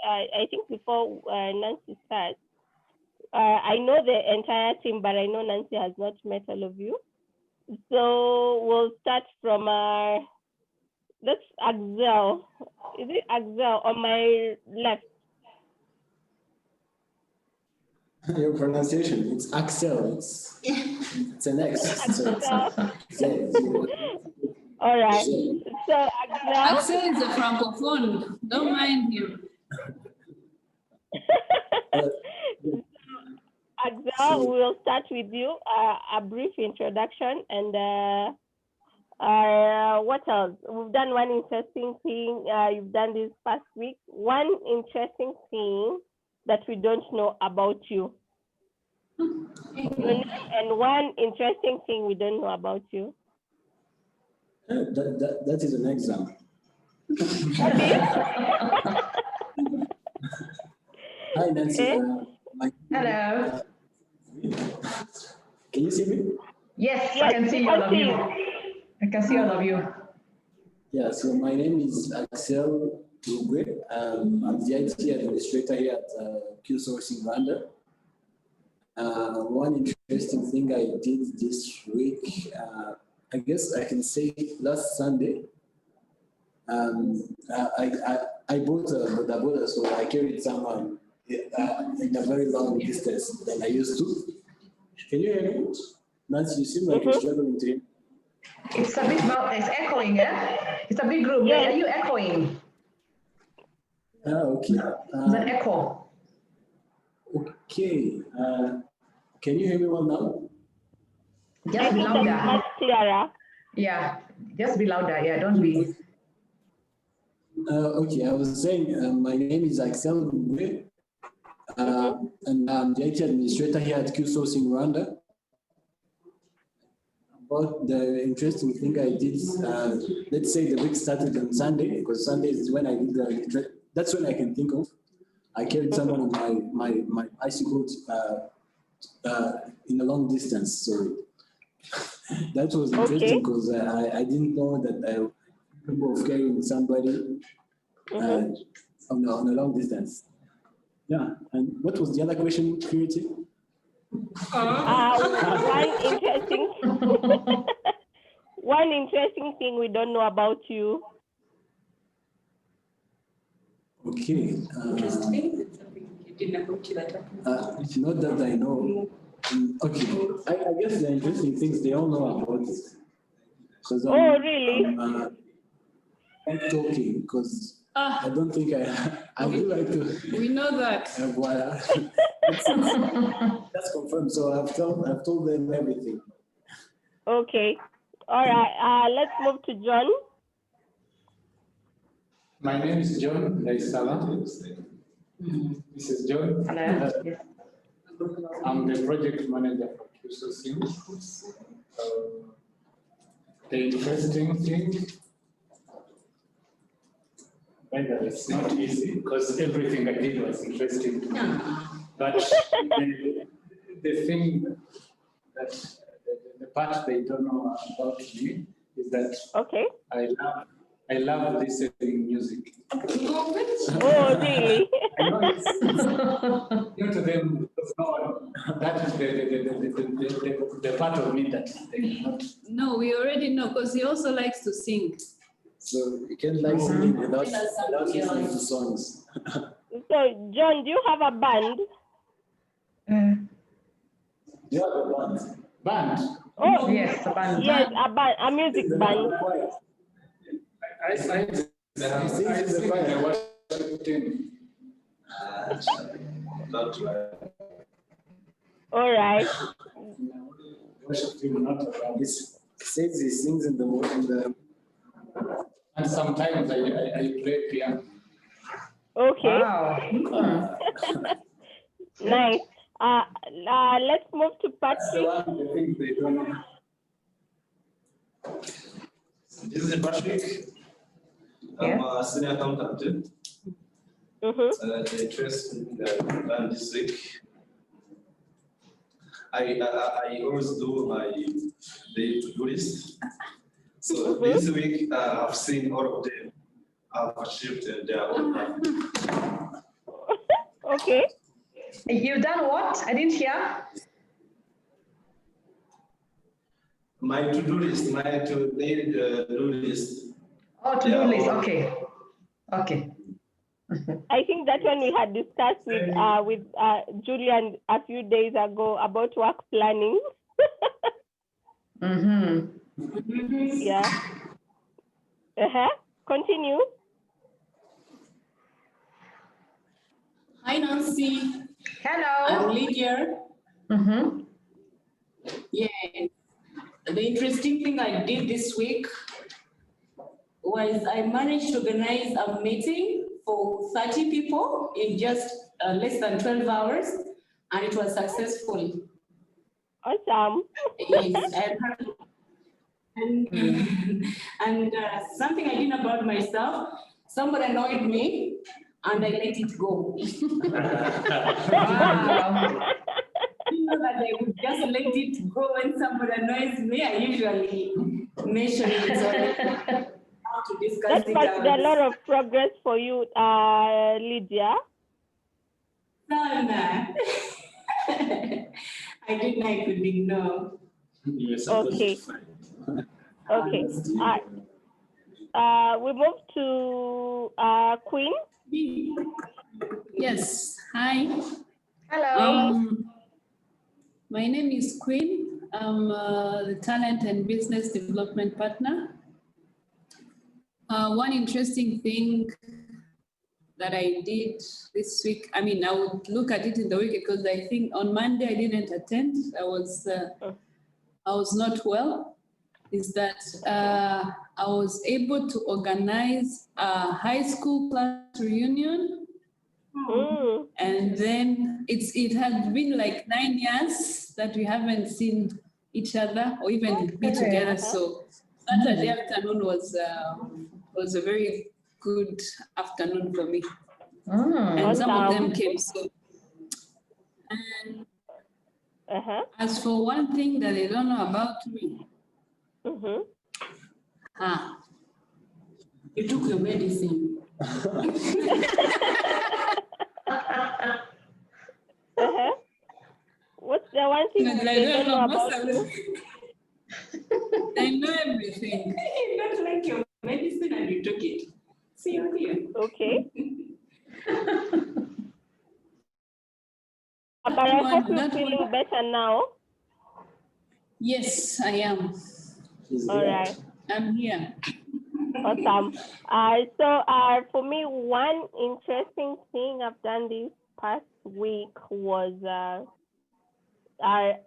I think before Nancy starts, I know the entire team, but I know Nancy has not met all of you. So we'll start from that's Axel. Is it Axel on my left? Your pronunciation, it's Axel. It's an X. All right. So Axel is a francophone. Don't mind him. Axel, we'll start with you. A brief introduction and what else? We've done one interesting thing. You've done this past week. One interesting thing that we don't know about you. And one interesting thing we don't know about you. That is an exam. Hi, Nancy. Hello. Can you see me? Yes, I can see all of you. I can see all of you. Yeah, so my name is Axel Rugwe. I'm the IT administrator here at QSS Rwanda. One interesting thing I did this week, I guess I can say last Sunday, I bought a boda, so I carried someone in a very long distance than I used to. Can you hear me? Nancy, you seem like you're struggling to hear. It's a bit loud, it's echoing, yeah? It's a big group, yeah. Are you echoing? Okay. The echo. Okay. Can you hear me well now? Just be louder. Much clearer. Yeah, just be louder, yeah, don't be. Okay, I was saying my name is Axel Rugwe, and I'm the IT administrator here at QSS in Rwanda. About the interesting thing I did, let's say the week started on Sunday, because Sunday is when I did that's when I can think of. I carried someone on my bicycle in a long distance, so that was interesting because I didn't know that I was capable of carrying somebody on a long distance. Yeah, and what was the other question, Purity? One interesting thing we don't know about you. Okay. Not that I know. Okay, I guess the interesting things they all know about it. Really? I'm talking because I don't think I do like to. We know that. That's confirmed. So I've told them everything. Okay. All right. Let's move to John. My name is John Laisala. This is John. Hello. I'm the project manager for QSS. The interesting thing, it's not easy because everything I did was interesting to me. But the thing that the part they don't know about me is that I love listening music. Oh, really? I know it's new to them. No, that is the part of me that they not. No, we already know because he also likes to sing. So you can like singing without listening to songs. So, John, do you have a band? Do you have a band? Band? Oh, yes, a band. Yes, a band, a music band. I the choir. Worship team. All right. Worship team, not around. It says he sings in the. And sometimes I play piano. Okay. Wow. Nice. Let's move to Patrick. That's the one the thing they don't know. This is Patrick. I'm a senior accountant. The interest in the this week. I always do my day to-do list. So this week I've seen all of them have achieved their own plan. Okay. You've done what? I didn't hear. My to-do list, my to-do list. Oh, to-do list. Okay. Okay. I think that one we had discussed with Julian a few days ago about work planning. Yeah. Continue. Hi, Nancy. Hello. I'm Lydia. Yeah. The interesting thing I did this week was I managed to organize a meeting for 30 people in just less than 12 hours, and it was successful. Awesome. Yes, and something I didn't about myself, somebody annoyed me, and I let it go. Wow. You know that I would just let it go when somebody annoys me. I usually mention it so how to discuss That must be a lot of progress for you, Lydia. Sana. I didn't. I could ignore. Okay. Okay. We move to Queen. Yes. Hi. Hello. My name is Queen. I'm the Talent and Business Development Partner. One interesting thing that I did this week, I mean, I would look at it in the week because I think on Monday I didn't attend. I was not well. Is that I was able to organize a high school class reunion. And then it has been like 9 years that we haven't seen each other or even be together. So Saturday afternoon was a very good afternoon for me. And some of them came. So, and as for one thing that they don't know about me, you took your medicine. What's the one thing they don't know about you? They know everything. You don't like your medicine and you took it. See you here. Okay. But I hope you're feeling better now. Yes, I am. All right. I'm here. Awesome. So for me, one interesting thing I've done this past week was on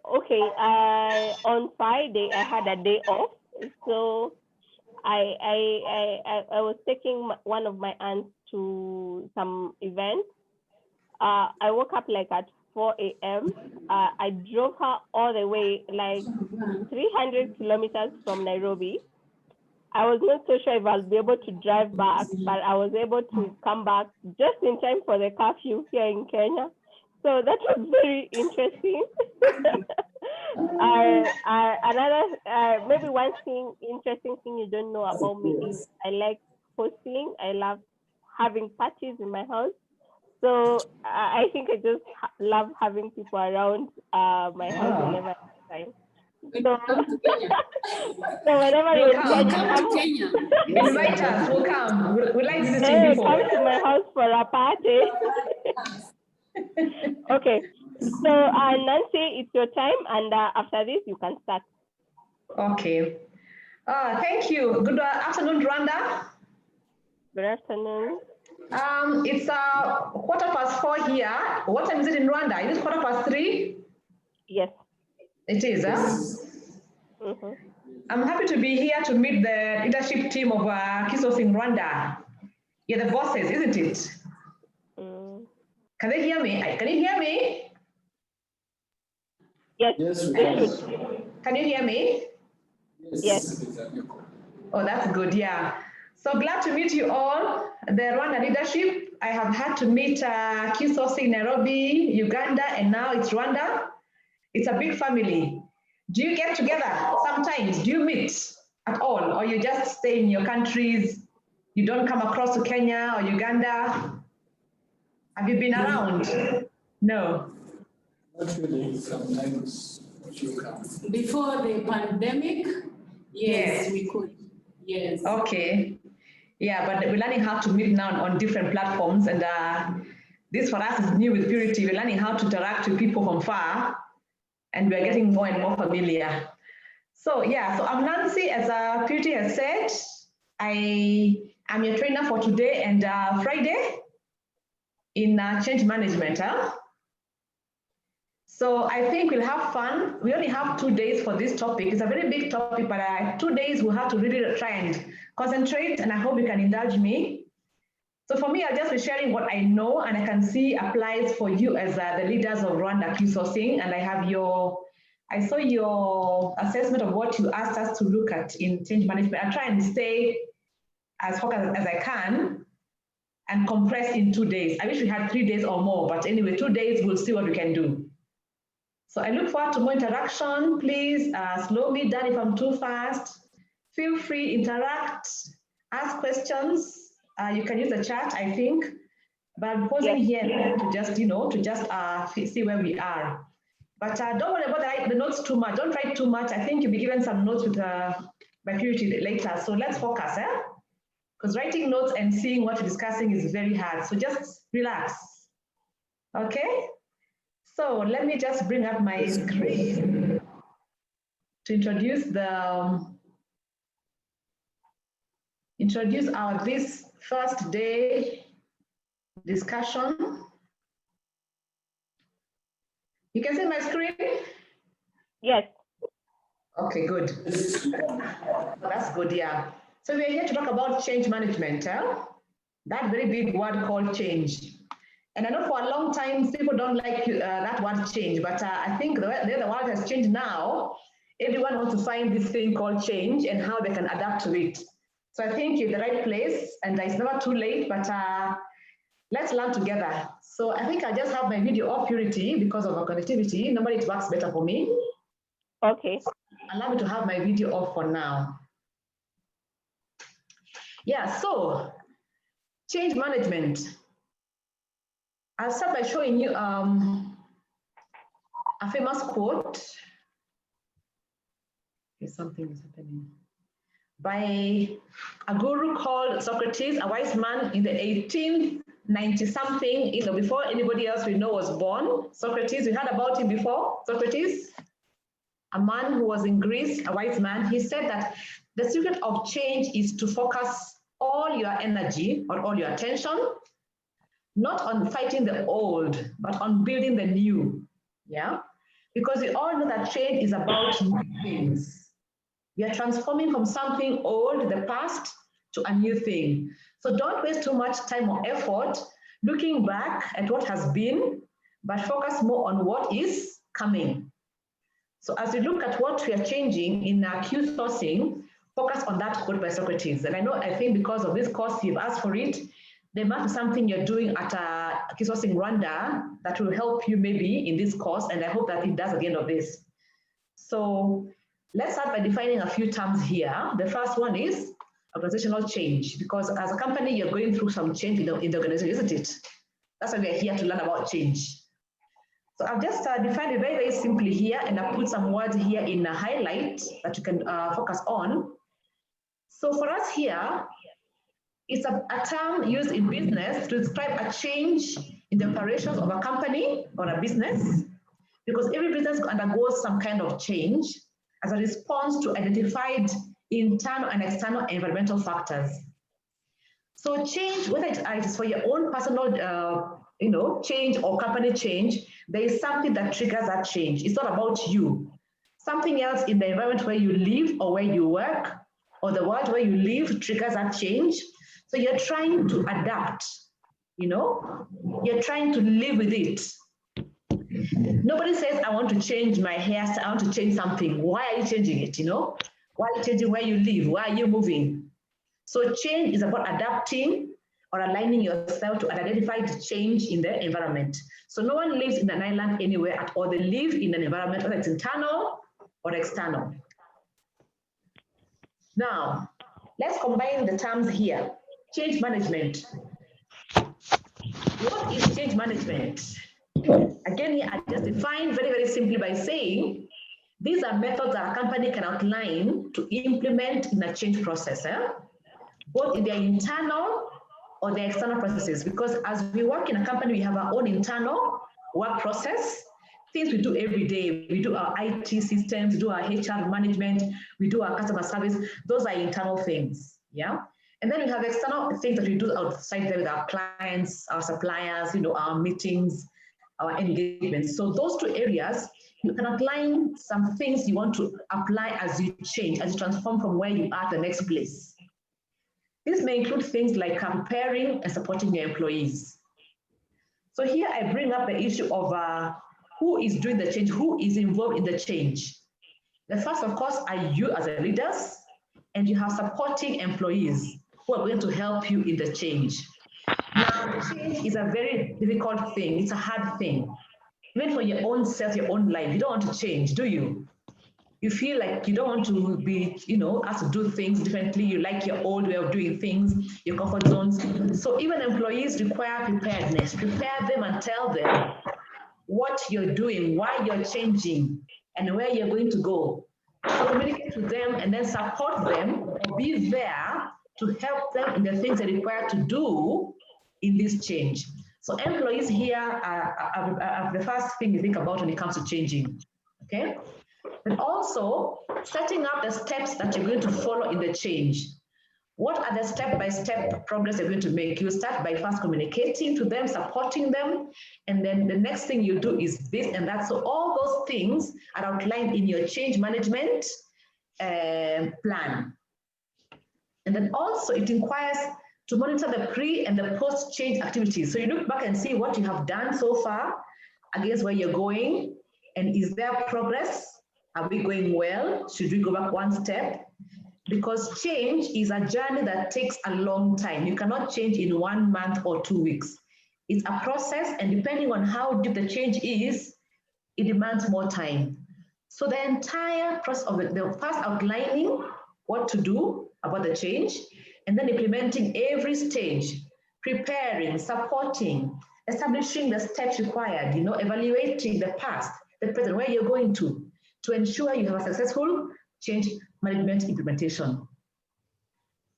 Friday I had a day off, so I was taking one of my aunts to some event. I woke up like at 4 a.m. I drove her all the way, like 300 kilometers from Nairobi. I was not so sure if I'll be able to drive back, but I was able to come back just in time for the curfew here in Kenya. So that was very interesting. Another, maybe one interesting thing you don't know about me is I like hosting. I love having parties in my house. So I think I just love having people around my house whenever I have time. So whenever We'll you're come to Kenya. Invite us. We'll come. We like visiting people. Come to my house for a party. Okay. So Nancy, it's your time, and after this you can start. Okay. Thank you. Good afternoon, Rwanda. Good afternoon. It's 4:15 here. What time is it in Rwanda? Is it 3:15? Yes. It is, huh? I'm happy to be here to meet the leadership team of QSS in Rwanda. You're the bosses, isn't it? Can they hear me? Can you hear me? Yes. Yes, we can. Can you hear me? Yes. Oh, that's good, yeah. So glad to meet you all. The Rwanda leadership, I have had to meet QSS in Nairobi, Uganda, and now it's Rwanda. It's a big family. Do you get together sometimes? Do you meet at all? Or you just stay in your countries? You don't come across to Kenya or Uganda? Have you been around? No. Not really. Sometimes you come. Before the pandemic, yes, Yes. we could. Yes. Okay. Yeah, but we're learning how to meet now on different platforms, and this for us is new with Purity. We're learning how to interact with people from far, and we're getting more and more familiar. So yeah, so I'm Nancy, as Purity has said. I am your trainer for today and Friday in change management. So I think we'll have fun. We only have 2 days for this topic. It's a very big topic, but 2 days we'll have to really try and concentrate, and I hope you can indulge me. So for me, I'll just be sharing what I know and I can see applies for you as the leaders of Rwanda QSourcing, and I saw your assessment of what you asked us to look at in change management. I'll try and stay as focused as I can and compress in 2 days. I wish we had 3 days or more, but anyway, 2 days, we'll see what we can do. So I look forward to more interaction. Please slow me down if I'm too fast. Feel free, interact, ask questions. You can use the chat, I think, but I'm pausing here to just, see where we are. But don't worry about the notes too much. Don't write too much. I think you'll be given some notes with by Purity later. So let's focus, because writing notes and seeing what you're discussing is very hard. So just relax. Okay? So let me just bring up my screen to introduce our this first day discussion. You can see my screen? Yes. Okay, good. That's good, yeah. So we're here to talk about change management, that very big word called change. And I know for a long time, people don't like that word change, but I think the world has changed now. Everyone wants to find this thing called change and how they can adapt to it. So I think you're in the right place, and it's never too late, but let's learn together. So I think I just have my video off, Purity, because of our connectivity. Normally it works better for me. Okay. Allow me to have my video off for now. Yeah, so change management. I'll start by showing you a famous quote. Something is happening. By a guru called Socrates, a wise man in the 1890-something, before anybody else we know was born. Socrates, we heard about him before, Socrates, a man who was in Greece, a wise man. He said that the secret of change is to focus all your energy or all your attention not on fighting the old, but on building the new, yeah? Because we all know that change is about new things. We are transforming from something old, the past, to a new thing. So don't waste too much time or effort looking back at what has been, but focus more on what is coming. So as we look at what we are changing in our QSourcing, focus on that quote by Socrates. And I think because of this course, you've asked for it, there must be something you're doing at QSourcing Rwanda that will help you maybe in this course, and I hope that it does at the end of this. So let's start by defining a few terms here. The first one is organizational change, because as a company, you're going through some change in the organization, isn't it? That's why we're here to learn about change. So I've just defined it very, very simply here, and I've put some words here in a highlight that you can focus on. So for us here, it's a term used in business to describe a change in the operations of a company or a business, because every business undergoes some kind of change as a response to identified internal and external environmental factors. So change, whether it is for your own personal change or company change, there is something that triggers that change. It's not about you. Something else in the environment where you live or where you work or the world where you live triggers that change. So you're trying to adapt, you're trying to live with it. Nobody says, I want to change my hairstyle, I want to change something. Why are you changing it, Why are you changing where you live? Why are you moving? So change is about adapting or aligning yourself to an identified change in the environment. So no one lives in an island anywhere at all. They live in an environment, whether it's internal or external. Now, let's combine the terms here. Change management. What is change management? Again, here I just define very, very simply by saying, these are methods that a company can outline to implement in a change process, both in their internal or their external processes. Because as we work in a company, we have our own internal work process, things we do every day. We do our IT systems, we do our HR management, we do our customer service. Those are internal things, yeah? And then we have external things that we do outside there with our clients, our suppliers, our meetings, our engagements. So those two areas, you can outline some things you want to apply as you change, as you transform from where you are to the next place. This may include things like preparing and supporting your employees. So here I bring up the issue of who is doing the change, who is involved in the change. The first, of course, are you as a leaders, and you have supporting employees who are going to help you in the change. Now, change is a very difficult thing. It's a hard thing. Even for your own self, your own life, you don't want to change, do you? You feel like you don't want to be, asked to do things differently. You like your old way of doing things, your comfort zones. So even employees require preparedness. Prepare them and tell them what you're doing, why you're changing, and where you're going to go. So communicate with them and then support them, or be there to help them in the things they require to do in this change. So employees here are the first thing you think about when it comes to changing, okay? But also setting up the steps that you're going to follow in the change. What are the step-by-step progress you're going to make? You start by first communicating to them, supporting them, and then the next thing you do is this and that. So all those things are outlined in your change management plan. And then also it requires to monitor the pre and the post-change activities. So you look back and see what you have done so far against where you're going, and is there progress? Are we going well? Should we go back one step? Because change is a journey that takes a long time. You cannot change in 1 month or 2 weeks. It's a process, and depending on how deep the change is, it demands more time. So the entire process of the first outlining what to do about the change, and then implementing every stage, preparing, supporting, establishing the steps required, evaluating the past, the present, where you're going to ensure you have a successful change management implementation.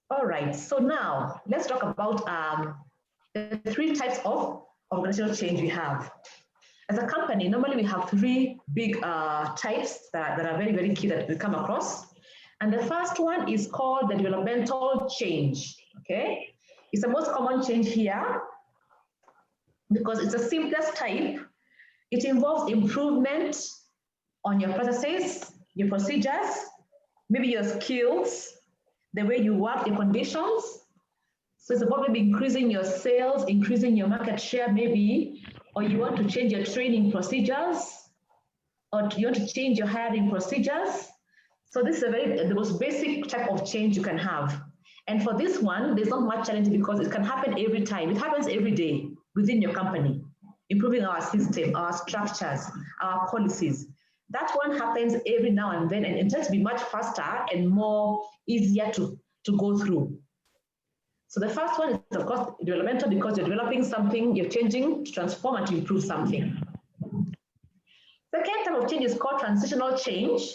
All right, so now let's talk about the 3 types of organizational change we have. As a company, normally we have 3 big types that are very, very key that we come across. And the first one is called the developmental change, okay? It's the most common change here because it's the simplest type. It involves improvement on your processes, your procedures, maybe your skills, the way you work, your conditions. So it's about maybe increasing your sales, increasing your market share maybe, or you want to change your training procedures, or you want to change your hiring procedures. So this is the most basic type of change you can have. And for this one, there's not much challenge because it can happen every time. It happens every day within your company, improving our system, our structures, our policies. That one happens every now and then, and it tends to be much faster and more easier to go through. So the first one is, of course, developmental, because you're developing something, you're changing to transform and to improve something. Second type of change is called transitional change.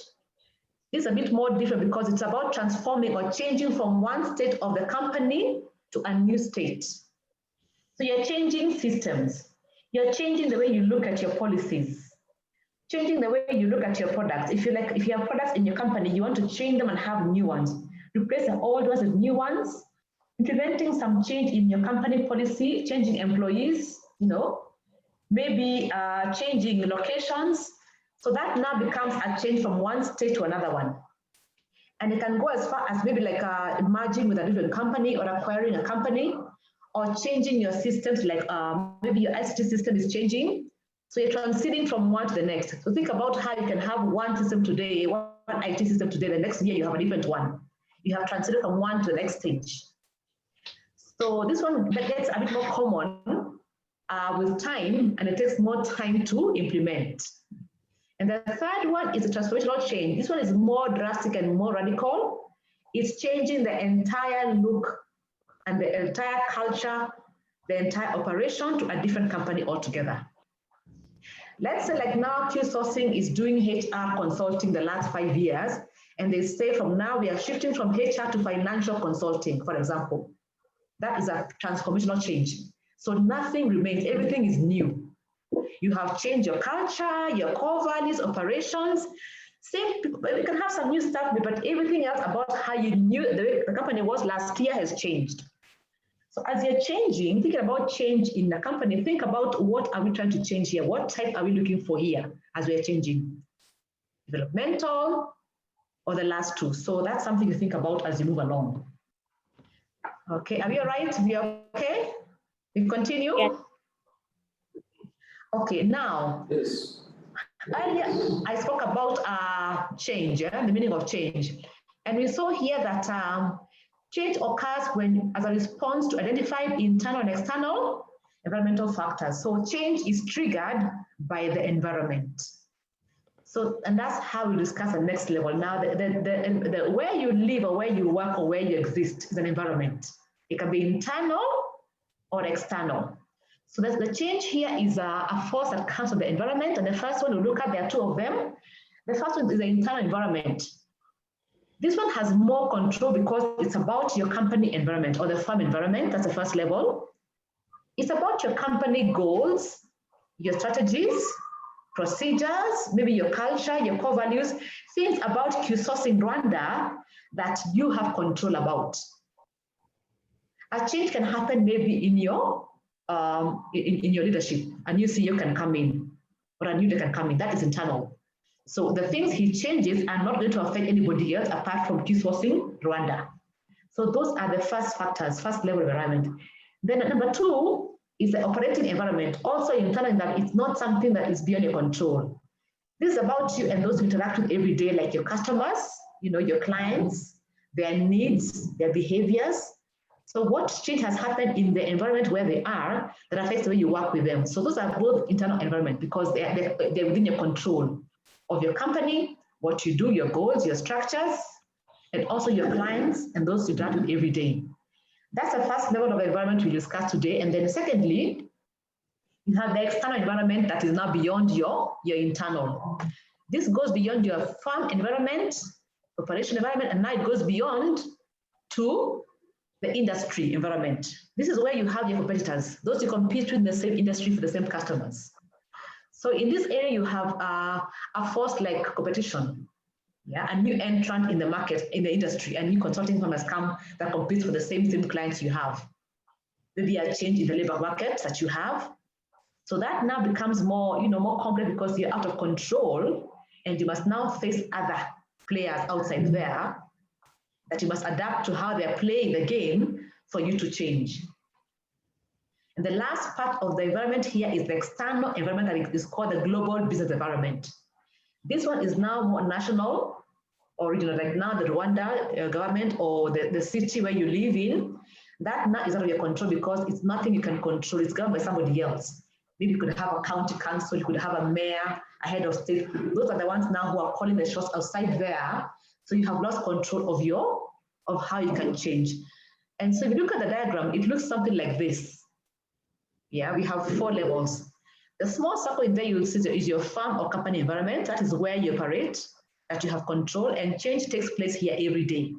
It's a bit more different because it's about transforming or changing from one state of the company to a new state. So you're changing systems. You're changing the way you look at your policies, changing the way you look at your products. If you have products in your company, you want to change them and have new ones, replace the old ones with new ones, implementing some change in your company policy, changing employees, maybe changing locations. So that now becomes a change from one state to another one. And it can go as far as maybe like merging with a different company or acquiring a company, or changing your systems, like maybe your ICT system is changing. So you're transiting from one to the next. So think about how you can have one system today, one IT system today, the next year you have a different one. You have transited from one to the next stage. So this one gets a bit more common with time, and it takes more time to implement. And the third one is a transformational change. This one is more drastic and more radical. It's changing the entire look and the entire culture the entire operation to a different company altogether. Let's say like now Q-Sourcing is doing HR consulting the last 5 years, and they say from now we are shifting from HR to financial consulting, for example. That is a transformational change. So nothing remains, everything is new. You have changed your culture, your core values, operations. Same, you can have some new stuff, but everything else about how you knew the way the company was last year has changed. So as you're changing, thinking about change in the company, think about what are we trying to change here? What type are we looking for here as we're changing? Developmental or the last two? So that's something to think about as you move along. Okay, are we all right? We are okay? We continue? Yes. Okay, now, Yes. Earlier, I spoke about change, the meaning of change. And we saw here that change occurs when, as a response to identified internal and external environmental factors. So change is triggered by the environment. So, and that's how we discuss the next level. Now, the where you live or where you work or where you exist is an environment. It can be internal or external. So the change here is a force that comes from the environment. And the first one we look at, there are two of them. The first one is the internal environment. This one has more control because it's about your company environment or the firm environment. That's the first level. It's about your company goals, your strategies, procedures, maybe your culture, your core values, things about QSourcing Rwanda that you have control about. A change can happen maybe in your leadership. A new CEO can come in, or a new leader can come in. That is internal. So the things he changes are not going to affect anybody else apart from QSourcing Rwanda. So those are the first factors, first level environment. Then number two is the operating environment. Also internal in that it's not something that is beyond your control. This is about you and those you interact with every day, like your customers, your clients, their needs, their behaviors. So what change has happened in the environment where they are that affects the way you work with them. So those are both internal environment because they're within your control of your company, what you do, your goals, your structures, and also your clients and those you interact with every day. That's the first level of environment we discussed today. And then secondly, you have the external environment that is now beyond your internal. This goes beyond your firm environment, operation environment, and now it goes beyond to the industry environment. This is where you have your competitors, those you compete with in the same industry for the same customers. So in this area, you have a force like competition, a new entrant in the market, in the industry, a new consulting firm has come that competes for the same clients you have. Maybe a change in the labor market that you have. So that now becomes more, more complex because you're out of control and you must now face other players outside there that you must adapt to how they're playing the game for you to change. And the last part of the environment here is the external environment that is called the global business environment. This one is now more national or regional, like now the Rwanda government or the city where you live in. That now is out of your control because it's nothing you can control. It's governed by somebody else. Maybe you could have a county council, you could have a mayor, a head of state. Those are the ones now who are calling the shots outside there. So you have lost control of how you can change. And so if you look at the diagram, it looks something like this. Yeah, we have 4 levels. The small circle in there you will see is your firm or company environment. That is where you operate, that you have control, and change takes place here every day.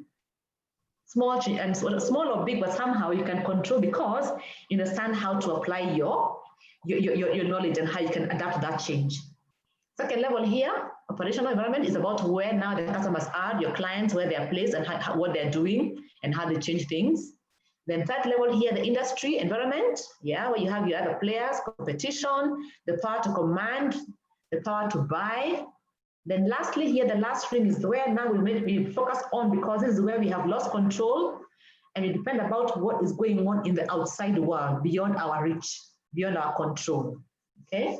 Small change, and small or big, but somehow you can control because you understand how to apply your knowledge and how you can adapt to that change. Second level here, operational environment, is about where now the customers are, your clients, where they are placed and what they're doing and how they change things. Then third level here, the industry environment, where you have your other players, competition, the power to command, the power to buy. Then lastly here, the last string is where now we focus on because this is where we have lost control and it depends about what is going on in the outside world, beyond our reach, beyond our control, okay?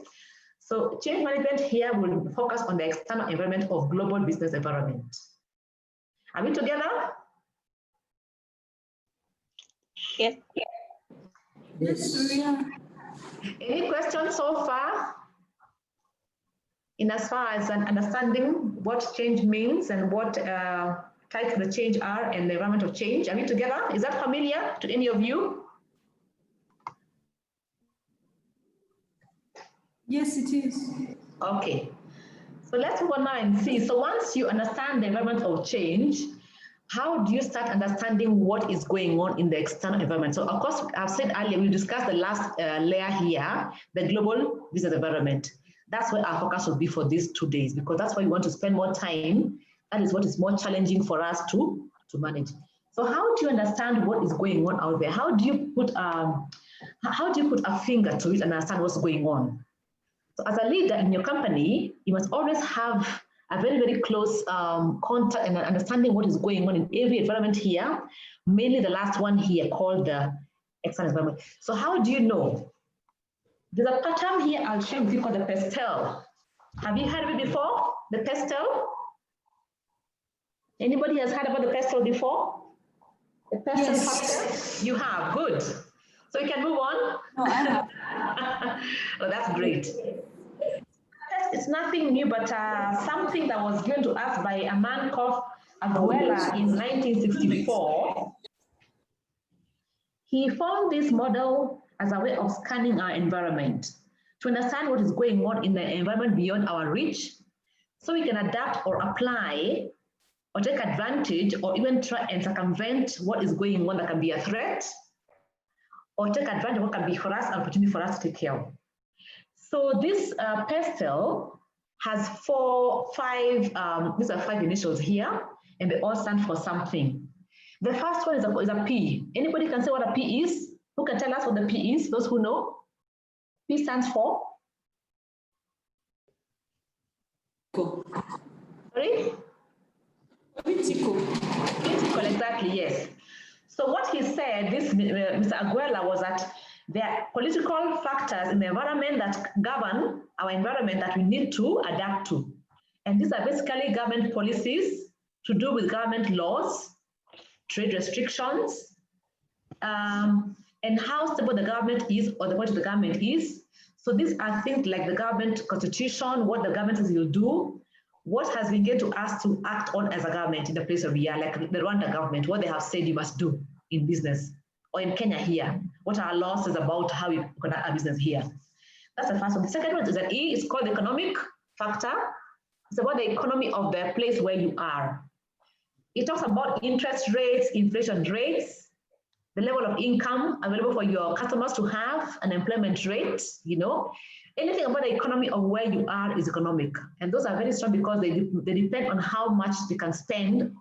So change management here will focus on the external environment of global business environment. Are we together? Yes. Yes, we are. Any questions so far? In as far as an understanding what change means and what types of the change are and the environment of change. Are we together? Is that familiar to any of you? Yes, it is. Okay. So let's move on now and see. So once you understand the environment of change, how do you start understanding what is going on in the external environment? So of course, I've said earlier, we discussed the last layer here, the global business environment. That's where our focus will be for these 2 days, because that's why we want to spend more time. That is what is more challenging for us to manage. So how do you understand what is going on out there? How do you put a finger to it and understand what's going on? So as a leader in your company, you must always have a very, very close contact and understanding what is going on in every environment here, mainly the last one here called the external environment. So how do you know? There's a pattern here I'll share with you called the pestle. Have you heard of it before? The pestle? Anybody has heard about the pestle before? The pestle pattern? You have, good. So we can move on? No, I have. Oh, that's great. It's nothing new, but something that was given to us by a man called Aguela in 1964. He found this model as a way of scanning our environment to understand what is going on in the environment beyond our reach, so we can adapt or apply or take advantage or even try and circumvent what is going on that can be a threat, or take advantage of what can be for us an opportunity for us to take care of. So this pestle has these are 5 initials here, and they all stand for something. The first one is a P. Anybody can say what a P is? Who can tell us what the P is? Those who know? P stands for? Sorry? Political. Political, exactly, yes. So what he said, this Mr. Aguela, was that there are political factors in the environment that govern our environment that we need to adapt to. And these are basically government policies to do with government laws, trade restrictions, and how stable the government is or the budget of the government is. So these are things like the government constitution, what the government will do, what has been given to us to act on as a government in the place of we are, like the Rwanda government, what they have said you must do in business, or in Kenya here, what our law says about how we conduct our business here. That's the first one. The second one is an E, it's called the economic factor. It's about the economy of the place where you are. It talks about interest rates, inflation rates, the level of income available for your customers to have, an employment rate, anything about the economy of where you are is economic. And those are very strong because they depend on how much they can spend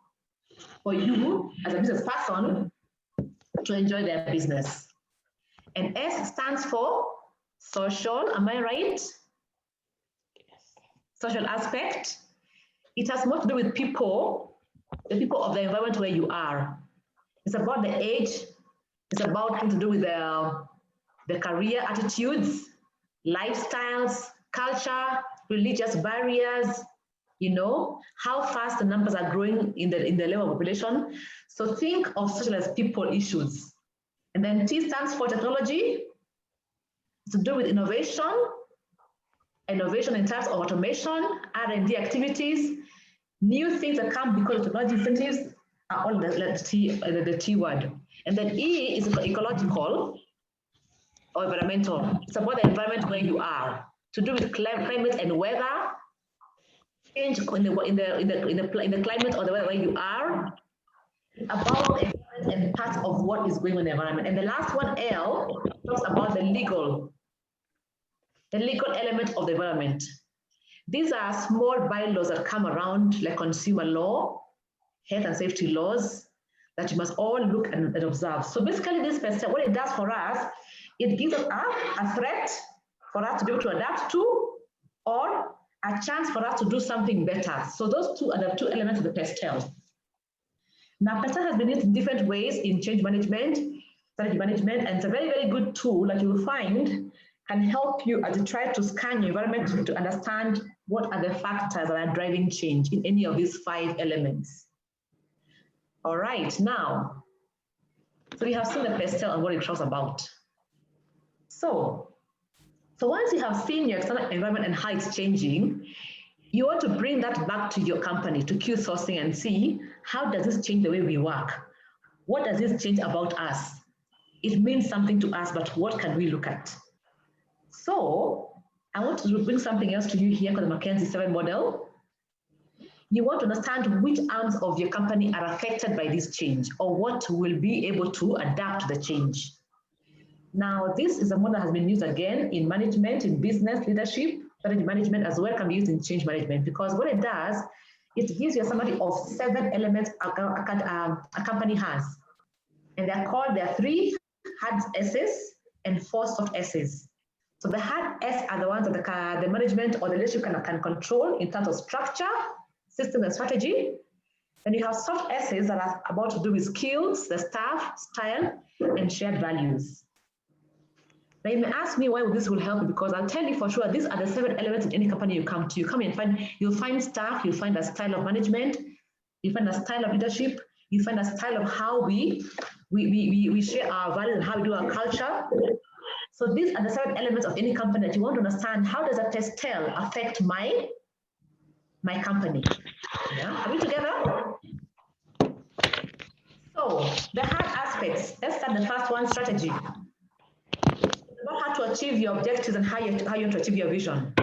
for you as a business person to enjoy their business. And S stands for social, am I right? Yes. Social aspect. It has more to do with people, the people of the environment where you are. It's about the age. It's about things to do with the career attitudes, lifestyles, culture, religious barriers, how fast the numbers are growing in the level of population. So think of social as people issues. And then T stands for technology. It's to do with innovation in terms of automation, R&D activities, new things that come because of technology incentives are all the T word. And then E is ecological or environmental. It's about the environment where you are, to do with climate and weather, change in the climate or the weather where you are, about the environment and part of what is going on in the environment. And the last one, L, talks about the legal element of the environment. These are small bylaws that come around, like consumer law, health and safety laws, that you must all look and observe. So basically this percent, what it does for us, it gives us a threat for us to be able to adapt to, or a chance for us to do something better. So those two are the 2 elements of the pestle. Now, pestle has been used in different ways in change management, strategy management, and it's a very, very good tool that you will find can help you as you try to scan your environment to understand what are the factors that are driving change in any of these 5 elements. All right, now, so we have seen the pestle and what it talks about. So once you have seen your external environment and how it's changing, you want to bring that back to your company, to Q sourcing, and see how does this change the way we work? What does this change about us? It means something to us, but what can we look at? So I want to bring something else to you here called the McKinsey 7 model. You want to understand which arms of your company are affected by this change or what will be able to adapt to the change. Now, this is a model that has been used again in management, in business, leadership, strategy management as well, can be used in change management, because what it does, it gives you a summary of 7 elements a company has. And they're called, there are 3 hard S's and 4 soft S's. So the hard S are the ones that the management or the leadership can control in terms of structure, system, and strategy. Then you have soft S's that are about to do with skills, the staff, style, and shared values. Now you may ask me why this will help, because I'll tell you for sure, these are the 7 elements in any company you come to. You come and find, you'll find staff, you'll find a style of management, you find a style of leadership, you find a style of how we share our values and how we do our culture. So these are the 7 elements of any company that you want to understand. How does a pastel affect my company? Yeah, are we together? So the hard aspects, let's start the first one, strategy. About how to achieve your objectives and how you want to achieve your vision.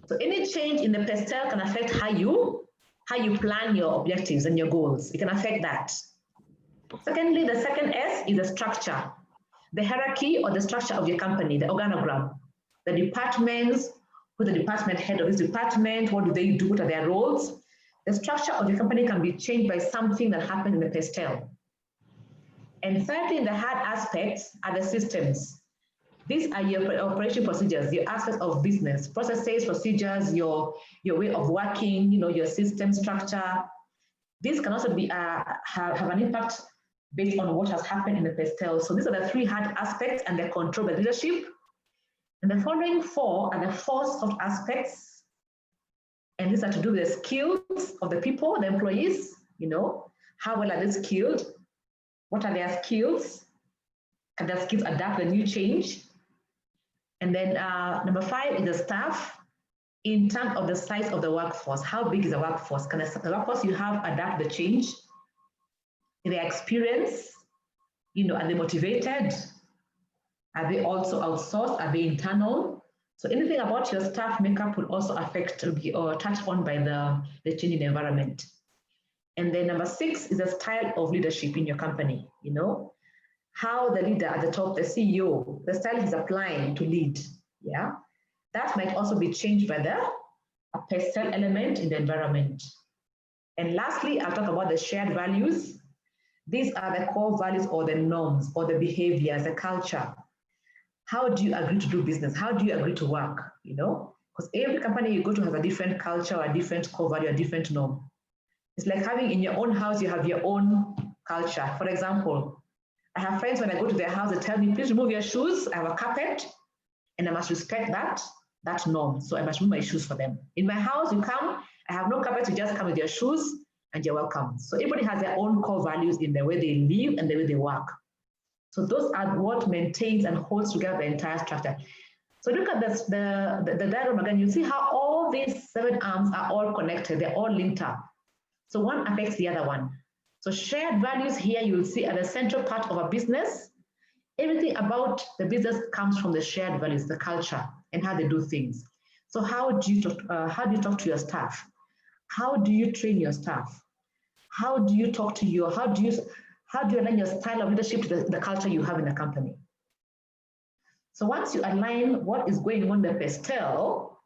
So any change in the pastel can affect how you plan your objectives and your goals. It can affect that. Secondly, the second S is the structure, the hierarchy or the structure of your company, the organogram, the departments, who's the department head of this department, what do they do, what are their roles. The structure of your company can be changed by something that happened in the pastel. And thirdly, the hard aspects are the systems. These are your operation procedures, your aspects of business, processes, procedures, your way of working, your system structure. These can also be have an impact based on what has happened in the pastel. So these are the 3 hard aspects, and they're controlled by leadership. And the following 4 are the 4 soft aspects. And these are to do with the skills of the people, the employees, how well are they skilled? What are their skills? Can their skills adapt to the new change? And then number 5 is the staff, in terms of the size of the workforce. How big is the workforce? Can the workforce you have adapt the change? Their experience, are they motivated? Are they also outsourced? Are they internal? So anything about your staff makeup will also affect or touched on by the change in the environment. And then number 6 is the style of leadership in your company, how the leader at the top, the CEO, the style he's applying to lead, yeah? That might also be changed by the pastel element in the environment. And lastly, I'll talk about the shared values. These are the core values or the norms or the behaviors, the culture. How do you agree to do business? How do you agree to work, Because every company you go to has a different culture, or a different core value, a different norm. It's like having in your own house, you have your own culture. For example, I have friends, when I go to their house, they tell me, please remove your shoes. I have a carpet, and I must respect that norm. So I must remove my shoes for them. In my house, you come, I have no carpet, you just come with your shoes, and you're welcome. So everybody has their own core values in the way they live and the way they work. So those are what maintains and holds together the entire structure. So look at this, the diagram again, you see how all these 7 arms are all connected, they're all linked up. So one affects the other one. So shared values here, you will see at the central part of a business. Everything about the business comes from the shared values, the culture, and how they do things. So how do you talk to your staff? How do you train your staff? How do you talk to your, how do you align your style of leadership to the culture you have in the company? So once you align what is going on in the pastel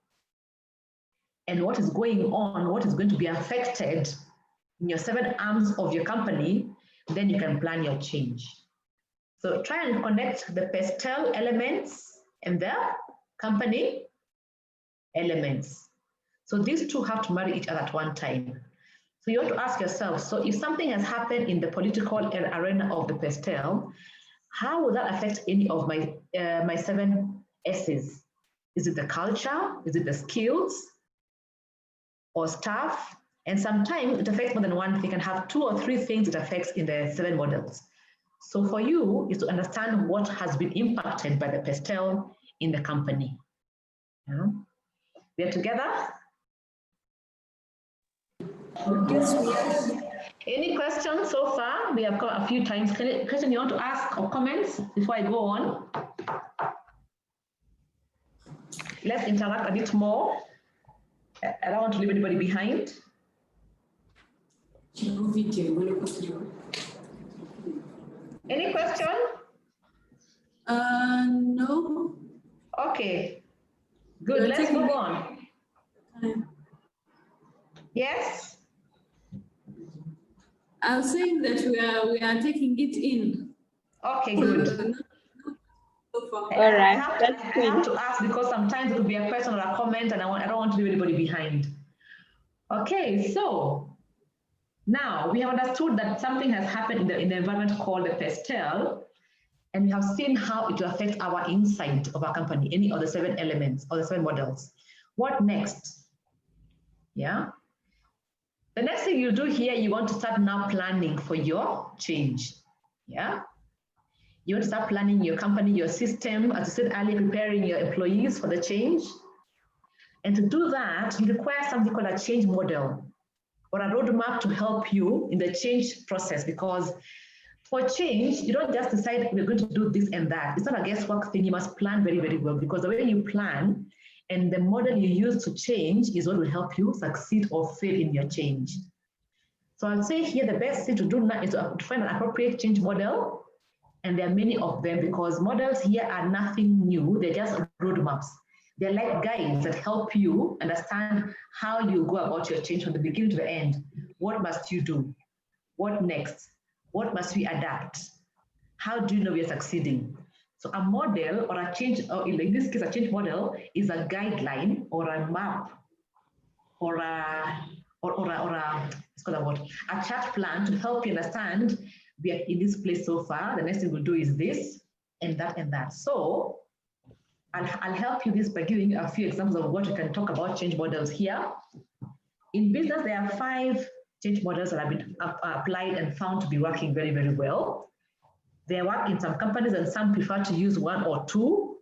and what is going on, what is going to be affected in your 7 arms of your company, then you can plan your change. So try and connect the pastel elements and the company elements. So these 2 have to marry each other at one time. So you have to ask yourself, so if something has happened in the political arena of the pastel, how will that affect any of my, my 7 S's? Is it the culture? Is it the skills or staff? And sometimes it affects more than one thing, and have 2 or 3 things it affects in the 7 models. So for you is to understand what has been impacted by the pastel in the company. Yeah. We are together? Yes, we are. Any questions so far? We have got a few times. Question you want to ask or comments before I go on? let's interact a bit more. I don't want to leave anybody behind. Any question? No. Okay, good. Let's move on. Yes? I was saying that we are taking it in. Okay, good. All right, I have to ask because sometimes it could be a question or a comment and I don't want to leave anybody behind. Okay, so now we have understood that something has happened in the environment called the pestle, and we have seen how it will affect our inside of our company, any of the 7 elements or the 7 models. What next? Yeah. The next thing you do here, you want to start now planning for your change. Yeah. You want to start planning your company, your system, as I said earlier, preparing your employees for the change. And to do that, you require something called a change model or a roadmap to help you in the change process, because for change, you don't just decide we're going to do this and that. It's not a guesswork thing. You must plan very, very well, because the way you plan and the model you use to change is what will help you succeed or fail in your change. So I'll say here the best thing to do now is to find an appropriate change model. And there are many of them, because models here are nothing new. They're just roadmaps. They're like guides that help you understand how you go about your change from the beginning to the end. What must you do? What next? What must we adapt? How do you know we are succeeding? So a model or a change, or in this case, a change model is a guideline or a map or a chart plan to help you understand we are in this place so far. The next thing we'll do is this and that and that. So I'll help you this by giving you a few examples of what you can talk about change models here. In business, there are 5 change models that have been applied and found to be working very, very well. They work in some companies and some prefer to use 1 or 2.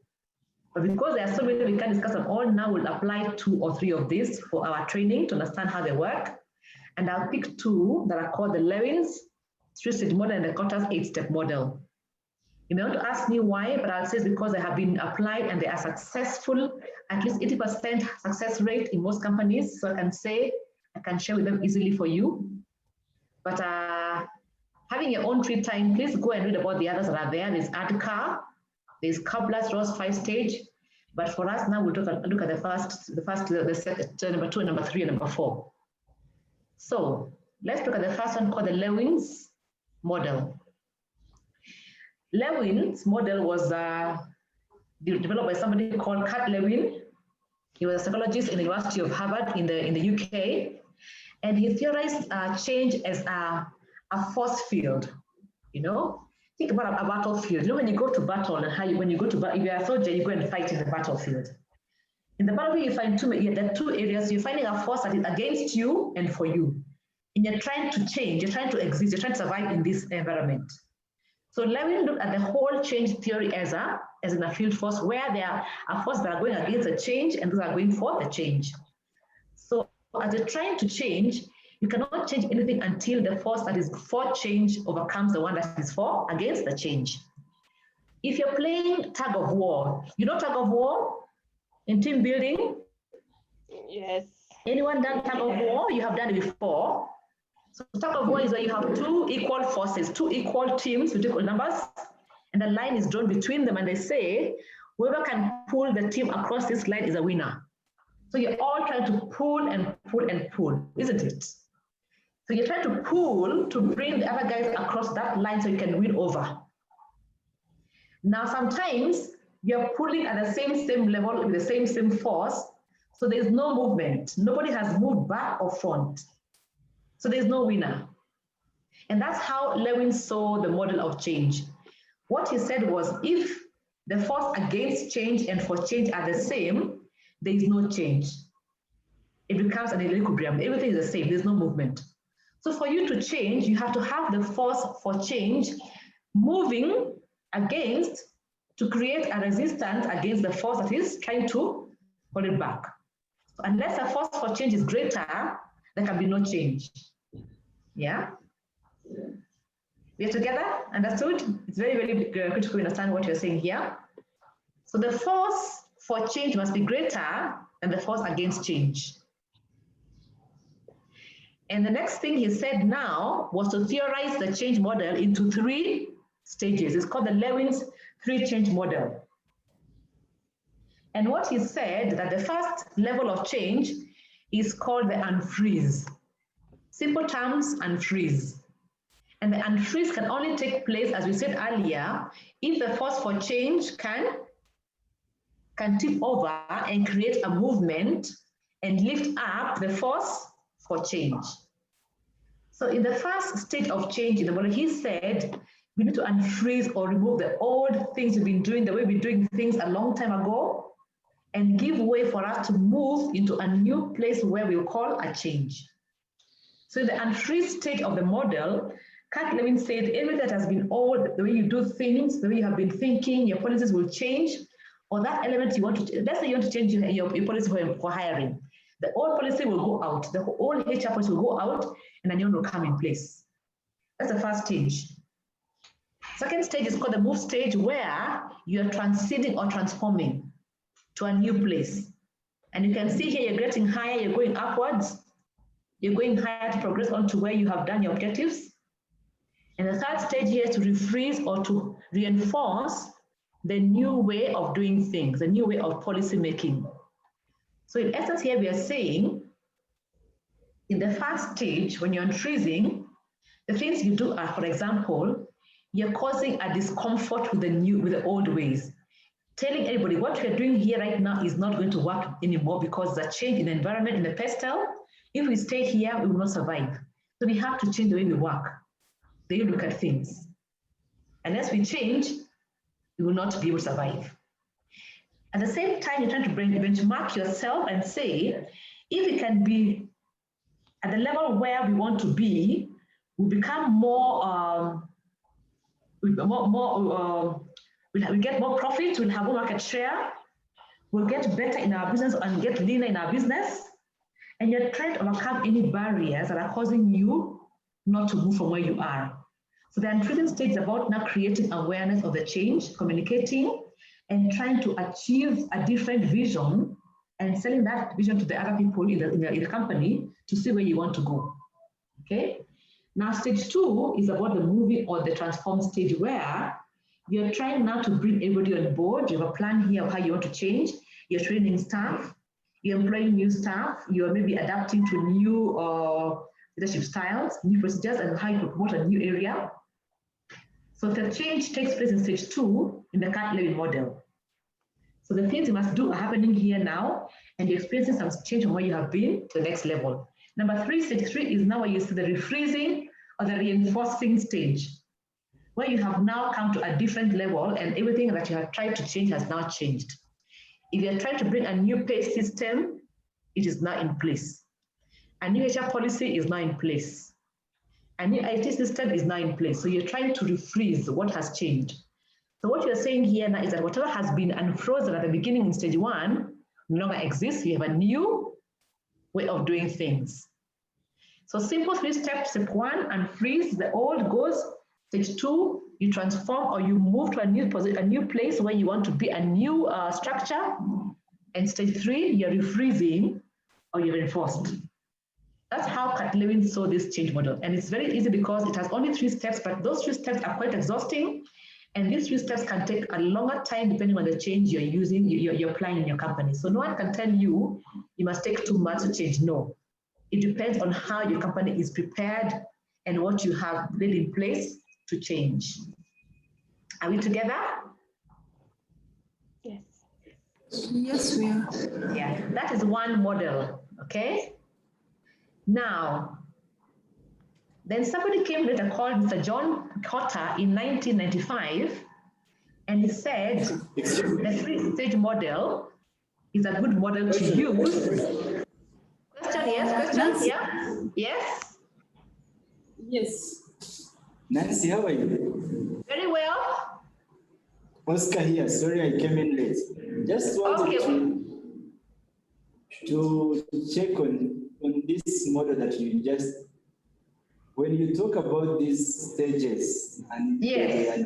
But because there are so many, we can't discuss them all. Now we'll apply 2 or 3 of these for our training to understand how they work. And I'll pick 2 that are called the Lewin's 3-stage model and the Cotter's 8-step model. You may want to ask me why, but I'll say it's because they have been applied and they are successful, at least 80% success rate in most companies. So I can say, I can share with them easily for you. But having your own free time, please go and read about the others that are there. There's ADCAR, there's Kabler's 5-stage. But for us now, we'll look at the second, number 2, number 3, and number 4. So let's look at the first one called the Lewin's model. Lewin's model was developed by somebody called Lewin. He was a psychologist in the University of Harvard in the UK, and he theorized change as a force field. You know, think about a battlefield. You know, when you go to battle and how when you go to battle, if you're a soldier, you go and fight in the battlefield. In the battlefield, you find there are 2 areas. You're finding a force that is against you and for you. And you're trying to change, you're trying to exist, you're trying to survive in this environment. So Lewin looked at the whole change theory as in a field force, where there are forces that are going against the change and those are going for the change. So as you're trying to change, you cannot change anything until the force that is for change overcomes the one that is for against the change. If you're playing tug of war, you know tug of war in team building? Yes. Anyone done tug of war? You have done it before. So tug of war is where you have 2 equal forces, 2 equal teams with equal numbers, and a line is drawn between them, and they say, whoever can pull the team across this line is a winner. So you're all trying to pull and pull and pull, isn't it? So you're trying to pull to bring the other guys across that line so you can win over. Now, sometimes you're pulling at the same level with the same force, so there's no movement. Nobody has moved back or front. So there's no winner. And that's how Lewin saw the model of change. What he said was, if the force against change and for change are the same, there is no change. It becomes an equilibrium. Everything is the same. There's no movement. So for you to change, you have to have the force for change moving against to create a resistance against the force that is trying to hold it back. So unless the force for change is greater, there can be no change. Yeah? We're together? Understood? It's very, very critical to understand what you're saying here. So the force for change must be greater than the force against change. And the next thing he said now was to theorize the change model into 3 stages. It's called the Lewin's 3-change model. And what he said that the first level of change is called the unfreeze. Simple terms, unfreeze. And the unfreeze can only take place, as we said earlier, if the force for change can tip over and create a movement and lift up the force for change. So in the first stage of change in the model, he said we need to unfreeze or remove the old things we've been doing, the way we're doing things a long time ago, and give way for us to move into a new place where we'll call a change. So in the unfreeze stage of the model, Lewin said everything that has been old, the way you do things, the way you have been thinking, your policies will change, or that element you want to, let's say you want to change your policy for hiring. The old policy will go out, the old HR policy will go out, and a new one will come in place. That's the first stage. Second stage is called the move stage, where you are transiting or transforming to a new place. And you can see here you're getting higher, you're going upwards, you're going higher to progress on to where you have done your objectives. And the third stage here is to refreeze or to reinforce the new way of doing things, the new way of policy making. So in essence here we are saying, in the first stage, when you're unfreezing, the things you do are, for example, you're causing a discomfort with the old ways. Telling everybody what we're doing here right now is not going to work anymore because the change in the environment, in the pestle, if we stay here, we will not survive. So we have to change the way we work, the way we look at things. Unless we change, we will not be able to survive. At the same time, you're trying to benchmark yourself and say, if we can be at the level where we want to be, we become more, we get more profits, we'll have more market share, we'll get better in our business and get leaner in our business. And you're trying to overcome any barriers that are causing you not to move from where you are. So the unfreezing stage is about now creating awareness of the change, communicating, and trying to achieve a different vision and selling that vision to the other people in the company to see where you want to go. Okay? Now, stage 2 is about the moving or the transform stage, where you're trying now to bring everybody on board. You have a plan here of how you want to change. You're training staff, you're employing new staff, you're maybe adapting to new leadership styles, new procedures, and how you promote a new area. So the change takes place in stage 2 in the Lewin model. So the things you must do are happening here now, and you're experiencing some change from where you have been to the next level. Number 3, stage 3 is now where you see the refreezing or the reinforcing stage, where you have now come to a different level and everything that you have tried to change has now changed. If you're trying to bring a new pay system, it is now in place. A new HR policy is now in place. A new IT system is now in place. So you're trying to refreeze what has changed. So what you're saying here now is that whatever has been unfrozen at the beginning in stage 1 no longer exists. You have a new way of doing things. So simple 3 steps. Step 1, unfreeze, the old goes. Stage 2, you transform or you move to a new place where you want to be, a new structure. And stage 3, you're refreezing or you're reinforced. That's how Lewin saw this change model. And it's very easy because it has only 3 steps, but those 3 steps are quite exhausting. And these 3 steps can take a longer time depending on the change you're using, you're applying in your company. So no one can tell you, you must take 2 months to change. No. It depends on how your company is prepared and what you have laid in place to change. Are we together? Yes. Yes, we are. Yeah, that is one model, okay? Now, then somebody came later called Mr. John Cotter in 1995, and he said the 3-stage model is a good model to use. Question, yes, question, yeah, yes? Yes. Nancy, how are you? Very well. Oscar here. Sorry, I came in late. Just wanted to check on this model that you just, when you talk about these stages and yes,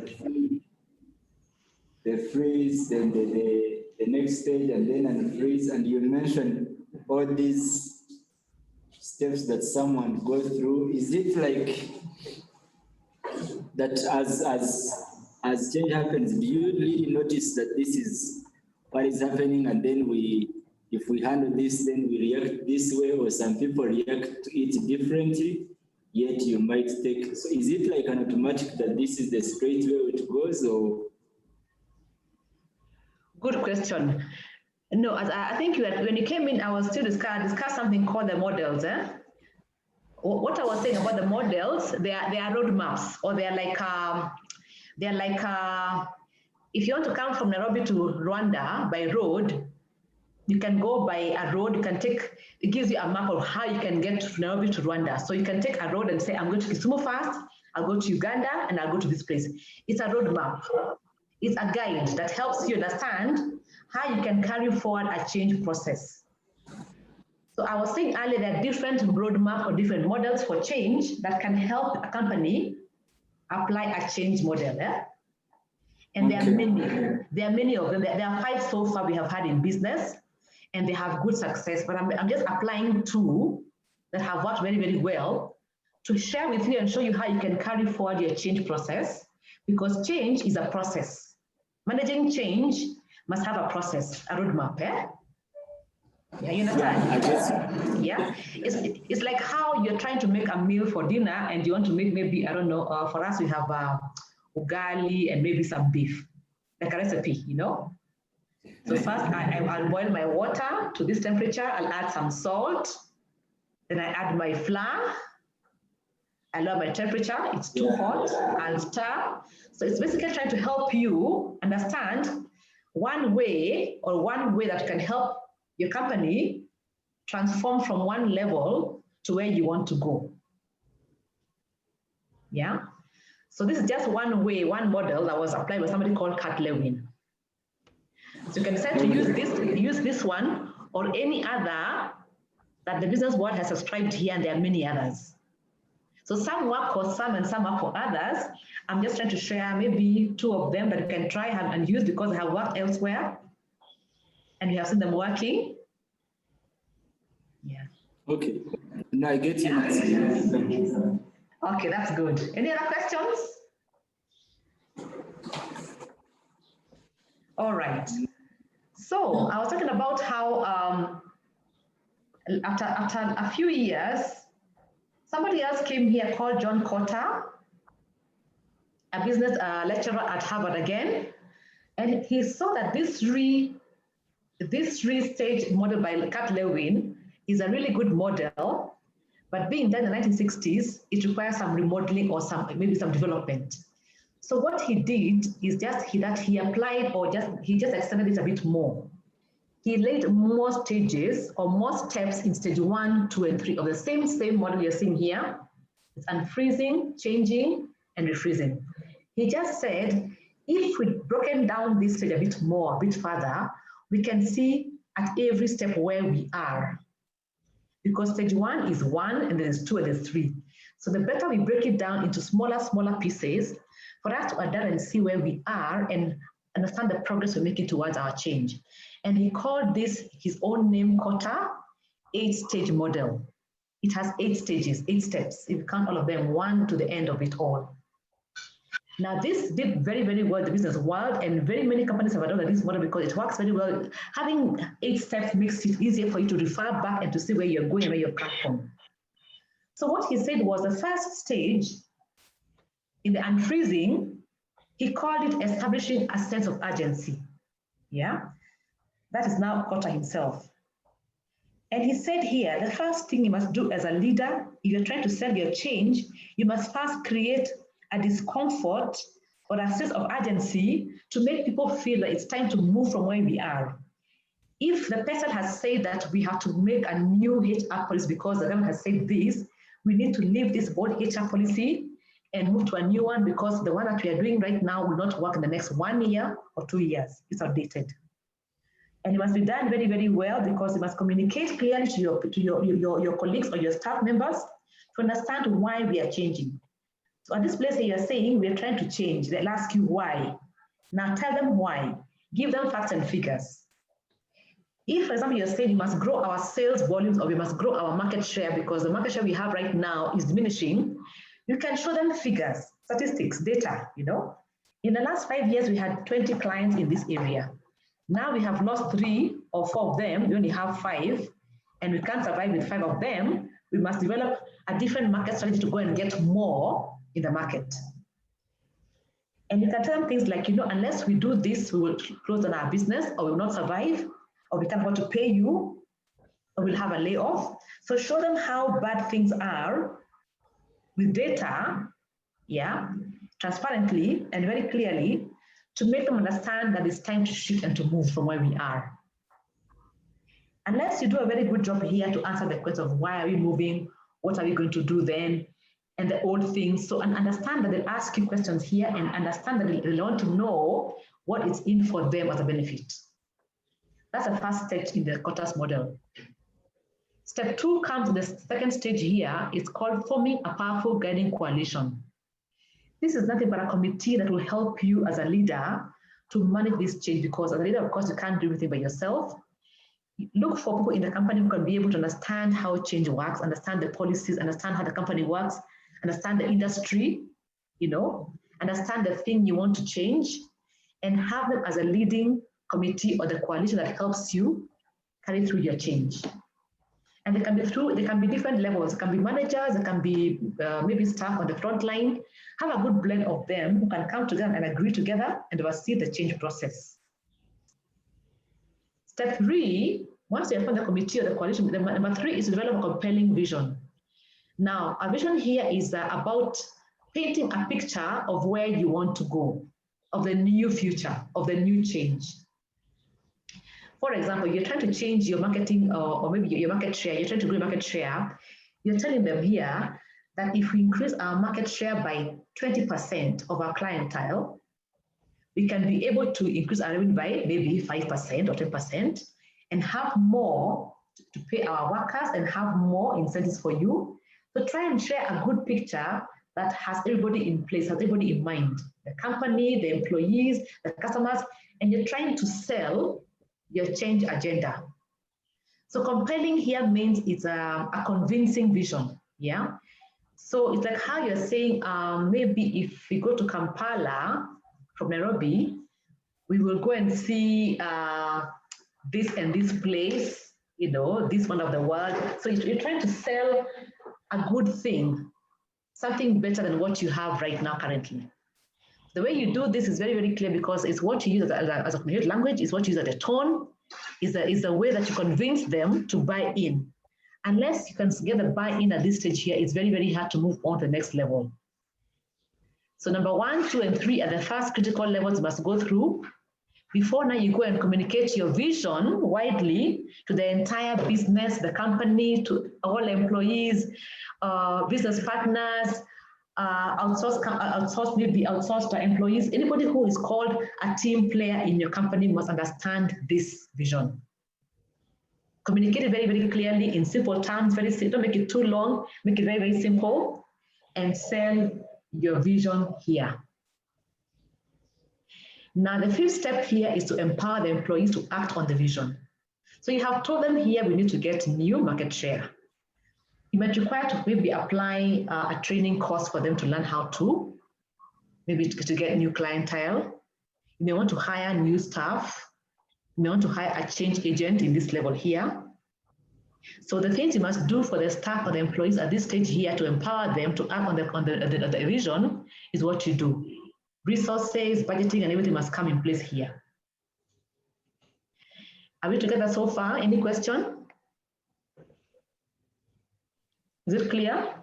the freeze and the next stage, and then unfreeze. And you mentioned all these steps that someone goes through. Is it like that as change happens, do you really notice that this is what is happening, and then if we handle this, then we react this way, or some people react to it differently, yet you might take, so is it like an automatic that this is the straight way it goes, or? Good question. No, I think when you came in, I was still discuss something called the models. What I was saying about the models, they are roadmaps, or they're like if you want to come from Nairobi to Rwanda by road, you can go by a road. You can take, it gives you a map of how you can get from Nairobi to Rwanda. So you can take a road and say, I'm going to Kisumu first, I'll go to Uganda, and I'll go to this place. It's a roadmap. It's a guide that helps you understand how you can carry forward a change process. So I was saying earlier, there are different roadmaps or different models for change that can help a company apply a change model. And there are many of them. There are 5 so far we have had in business, and they have good success. But I'm just applying 2 that have worked very, very well to share with you and show you how you can carry forward your change process, because change is a process. Managing change must have a process, a roadmap. Yeah, you understand? Yeah, I guess. Yeah, it's like how you're trying to make a meal for dinner, and you want to make maybe, I don't know, for us we have ugali and maybe some beef, like a recipe, you know? So first I'll boil my water to this temperature, I'll add some salt, then I add my flour, I lower my temperature, it's too hot, I'll stir. So it's basically trying to help you understand one way that can help your company transform from one level to where you want to go. Yeah? So this is just one way, one model that was applied by somebody called Lewin. So you can decide to use this one or any other that the business world has subscribed here, and there are many others. So some work for some and some work for others. I'm just trying to share maybe 2 of them that you can try and use because they have worked elsewhere and you have seen them working. Yeah. Okay. Now I get you. Okay, that's good. Any other questions? All right. So I was talking about how after a few years, somebody else came here called John Cotter, a business lecturer at Harvard again, and he saw that this three-stage model by Lewin is a really good model, but being done in the 1960s, it requires some remodeling or maybe some development. So what he did is he applied, or he just extended it a bit more. He laid more stages or more steps in stage 1, 2, and 3 of the same model you're seeing here. It's unfreezing, changing, and refreezing. He just said, if we've broken down this stage a bit further, we can see at every step where we are. Because stage 1 is 1, and then there's 2, and there's 3. So the better we break it down into smaller pieces, for us to adapt and see where we are and understand the progress we're making towards our change. And he called this his own name, Cotter, 8-stage model. It has 8 stages, 8 steps. If you count all of them, 1 to the end of it all. Now this did very, very well in the business world, and very many companies have adopted this model because it works very well. Having 8 steps makes it easier for you to refer back and to see where you're going and where you're coming from. So what he said was the first stage in the unfreezing, he called it establishing a sense of urgency. Yeah, that is now Cotter himself. And he said here, the first thing you must do as a leader, if you're trying to sell your change, you must first create a discomfort or a sense of urgency to make people feel that it's time to move from where we are. If the person has said that we have to make a new HR policy because the government has said this, we need to leave this old HR policy and move to a new one because the one that we are doing right now will not work in the next 1 year or 2 years. It's outdated. And it must be done very, very well because you must communicate clearly to your colleagues or your staff members to understand why we are changing. So at this place you are saying we are trying to change, they'll ask you why. Now tell them why. Give them facts and figures. If, for example, you're saying you must grow our sales volumes or we must grow our market share because the market share we have right now is diminishing, you can show them figures, statistics, data, you know. In the last 5 years, we had 20 clients in this area. Now we have lost 3 or 4 of them, we only have 5, and we can't survive with 5 of them. We must develop a different market strategy to go and get more in the market. And you can tell them things like, you know, unless we do this, we will close down our business or we will not survive, or we can't afford to pay you, or we'll have a layoff. So show them how bad things are with data, yeah, transparently and very clearly to make them understand that it's time to shift and to move from where we are. Unless you do a very good job here to answer the question of why are we moving, what are we going to do then, and the old things. So and understand that they'll ask you questions here and understand that they want to know what is in for them as a benefit. That's the first stage in the quarters model. Step 2 comes the second stage here. It's called forming a powerful guiding coalition. This is nothing but a committee that will help you as a leader to manage this change, because as a leader, of course, you can't do everything by yourself. Look for people in the company who can be able to understand how change works, understand the policies, understand how the company works, understand the industry, you know, understand the thing you want to change, and have them as a leading committee or the coalition that helps you carry through your change. And they can be different levels. It can be managers, it can be maybe staff on the front line. Have a good blend of them who can come together and agree together and oversee the change process. Step 3, once you have found the committee or the coalition, number 3 is to develop a compelling vision. Now, a vision here is about painting a picture of where you want to go, of the new future, of the new change. For example, you're trying to change your marketing or maybe your market share, you're trying to grow your market share, you're telling them here that if we increase our market share by 20% of our clientele, we can be able to increase our revenue by maybe 5% or 10% and have more to pay our workers and have more incentives for you. So try and share a good picture that has everybody in place, has everybody in mind, the company, the employees, the customers, and you're trying to sell your change agenda. So compelling here means it's a convincing vision, yeah? So it's like how you're saying, maybe if we go to Kampala from Nairobi, we will go and see this and this place, you know, this one of the world. So you're trying to sell a good thing, something better than what you have right now currently. The way you do this is very, very clear because it's what you use as a communicated language, it's what you use as a tone, is the way that you convince them to buy in. Unless you can get the buy-in at this stage here, it's very, very hard to move on to the next level. So number 1, 2, and 3 are the first critical levels you must go through. Before now you go and communicate your vision widely to the entire business, the company, to all employees, business partners, outsourced employees, anybody who is called a team player in your company must understand this vision. Communicate it very, very clearly in simple terms, very simple, don't make it too long, make it very, very simple, and sell your vision here. Now, the 5th step here is to empower the employees to act on the vision. So you have told them here we need to get new market share. You might require to maybe apply a training course for them to learn how to, maybe to get new clientele. You may want to hire new staff. You may want to hire a change agent in this level here. So the things you must do for the staff or the employees at this stage here to empower them to act on the vision is what you do. Resources, budgeting, and everything must come in place here. Are we together so far? Any question? Is it clear?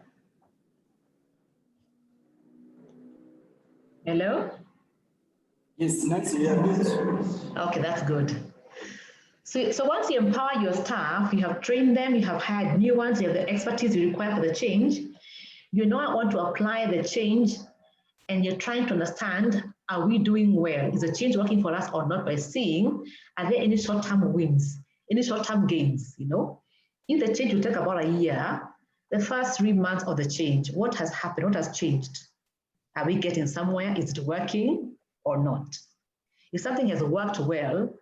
Hello? Yes, Nancy, we are good. Okay, that's good. So once you empower your staff, you have trained them, you have hired new ones, you have the expertise you require for the change, you now want to apply the change and you're trying to understand, are we doing well? Is the change working for us or not, by seeing, are there any short-term wins, any short-term gains, you know? If the change will take about a year, the first 3 months of the change, what has happened, what has changed? Are we getting somewhere? Is it working or not? If something has worked well,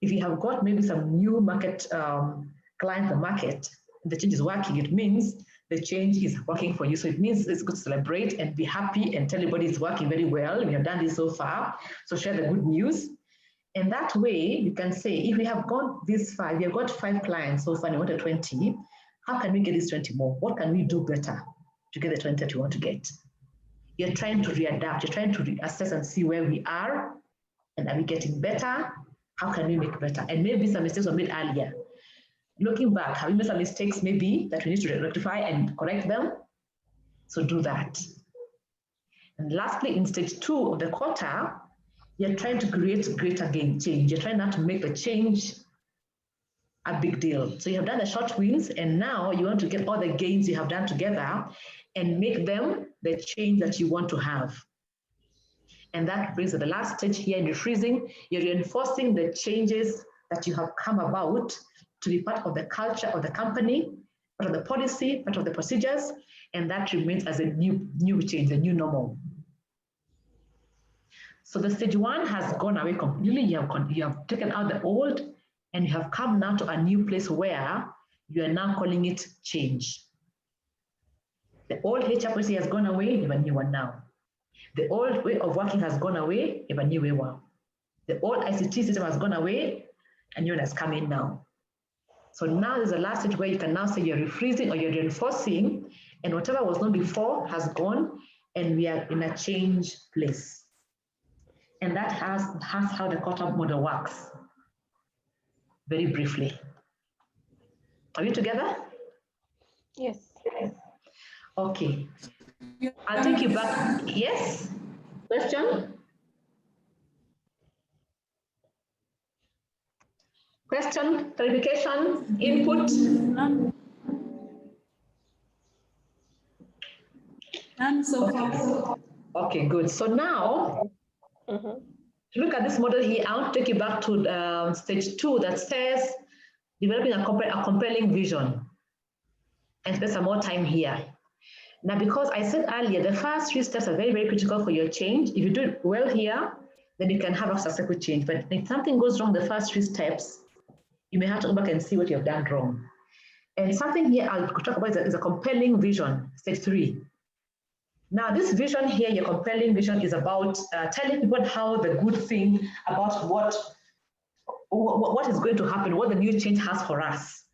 if you have got maybe some new market client in the market, the change is working, it means the change is working for you. So it means it's good to celebrate and be happy and tell everybody it's working very well. We have done this so far. So share the good news. And that way you can say, if we have gone this far, we have got 5 clients so far, we wanted 20. How can we get this 20 more? What can we do better to get the 20 that you want to get? You're trying to readapt, you're trying to reassess and see where we are, and are we getting better? How can we make better? And maybe some mistakes were made earlier. Looking back, have we made some mistakes maybe that we need to rectify and correct them? So do that. And lastly, in stage 2 of the quarter, you're trying to create greater change. You're trying not to make the change a big deal. So you have done the short wins, and now you want to get all the gains you have done together and make them the change that you want to have. And that brings to the last stage here in refreezing. You're reinforcing the changes that you have come about to be part of the culture of the company, part of the policy, part of the procedures, and that remains as a new change, a new normal. So the stage 1 has gone away completely. You have taken out the old, and you have come now to a new place where you are now calling it change. The old HR policy has gone away, you have a new one now. The old way of working has gone away, you have a new way now. The old ICT system has gone away, and new one has come in now. So now there's a last stage where you can now say you're refreezing or you're reinforcing, and whatever was known before has gone, and we are in a change place. And that has how the quarter model works. Very briefly. Are you together? Yes. Okay. I'll take you back. Yes? Question? Question, clarification, input? None so far. Okay, good. So now, look at this model here. I want to take you back to stage 2 that says developing a compelling vision, and spend some more time here. Now, because I said earlier, the first 3 steps are very, very critical for your change. If you do it well here, then you can have a successful change. But if something goes wrong the first 3 steps, you may have to go back and see what you have done wrong. And something here I'll talk about is a compelling vision, stage 3. Now, this vision here, your compelling vision, is about telling people how the good thing about what is going to happen, what the new change has for us.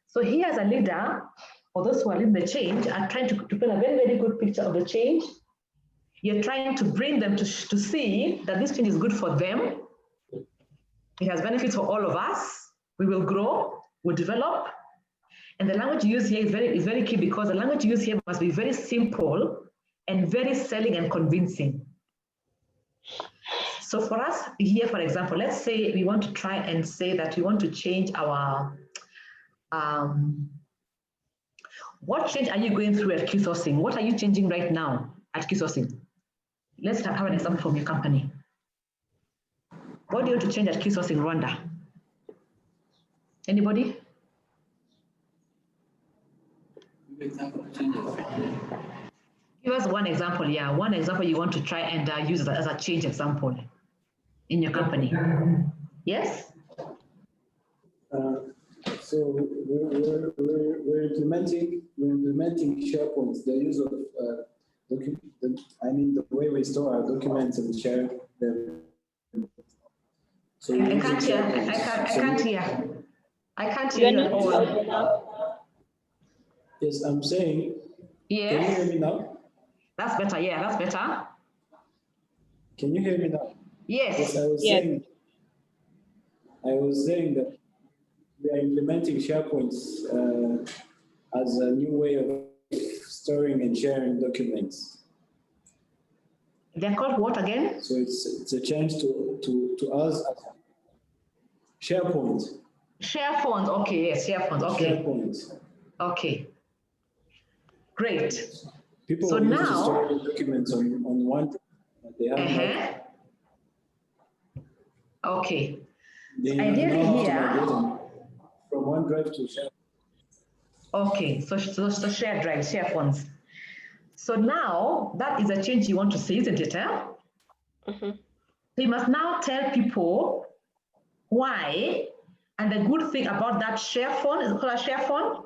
So here as a leader, or those who are leading the change, are trying to paint a very, very good picture of the change. You're trying to bring them to see that this change is good for them. It has benefits for all of us. We will grow, we'll develop. And the language you use here is very key, because the language you use here must be very simple and very selling and convincing. So for us here, for example, let's say we want to try and say that we want to change our, what change are you going through at Q sourcing? What are you changing right now at Q sourcing? Let's have an example from your company. What do you want to change at Q sourcing Rwanda? Anybody? Give us one example, yeah. One example you want to try and use as a change example in your company. Yes? So we're implementing SharePoint, the use of the way we store our documents and share them. So I can't hear. I can't hear you at all. Yes, I'm saying. Yes. Can you hear me now? That's better. Yeah, that's better. Can you hear me now? Yes. Yes, I was saying that we are implementing SharePoint as a new way of storing and sharing documents. They're called what again? So it's a change to us as SharePoint. SharePoint. Okay. Yes. SharePoint. Okay. SharePoint. Okay. Great. People so used now, to store documents on one, but they have okay. They ideally here, from OneDrive to share. Okay, so share drive, share phones. So now that is a change you want to see, isn't it? So you must now tell people why, and the good thing about that share phone. Is it called a share phone?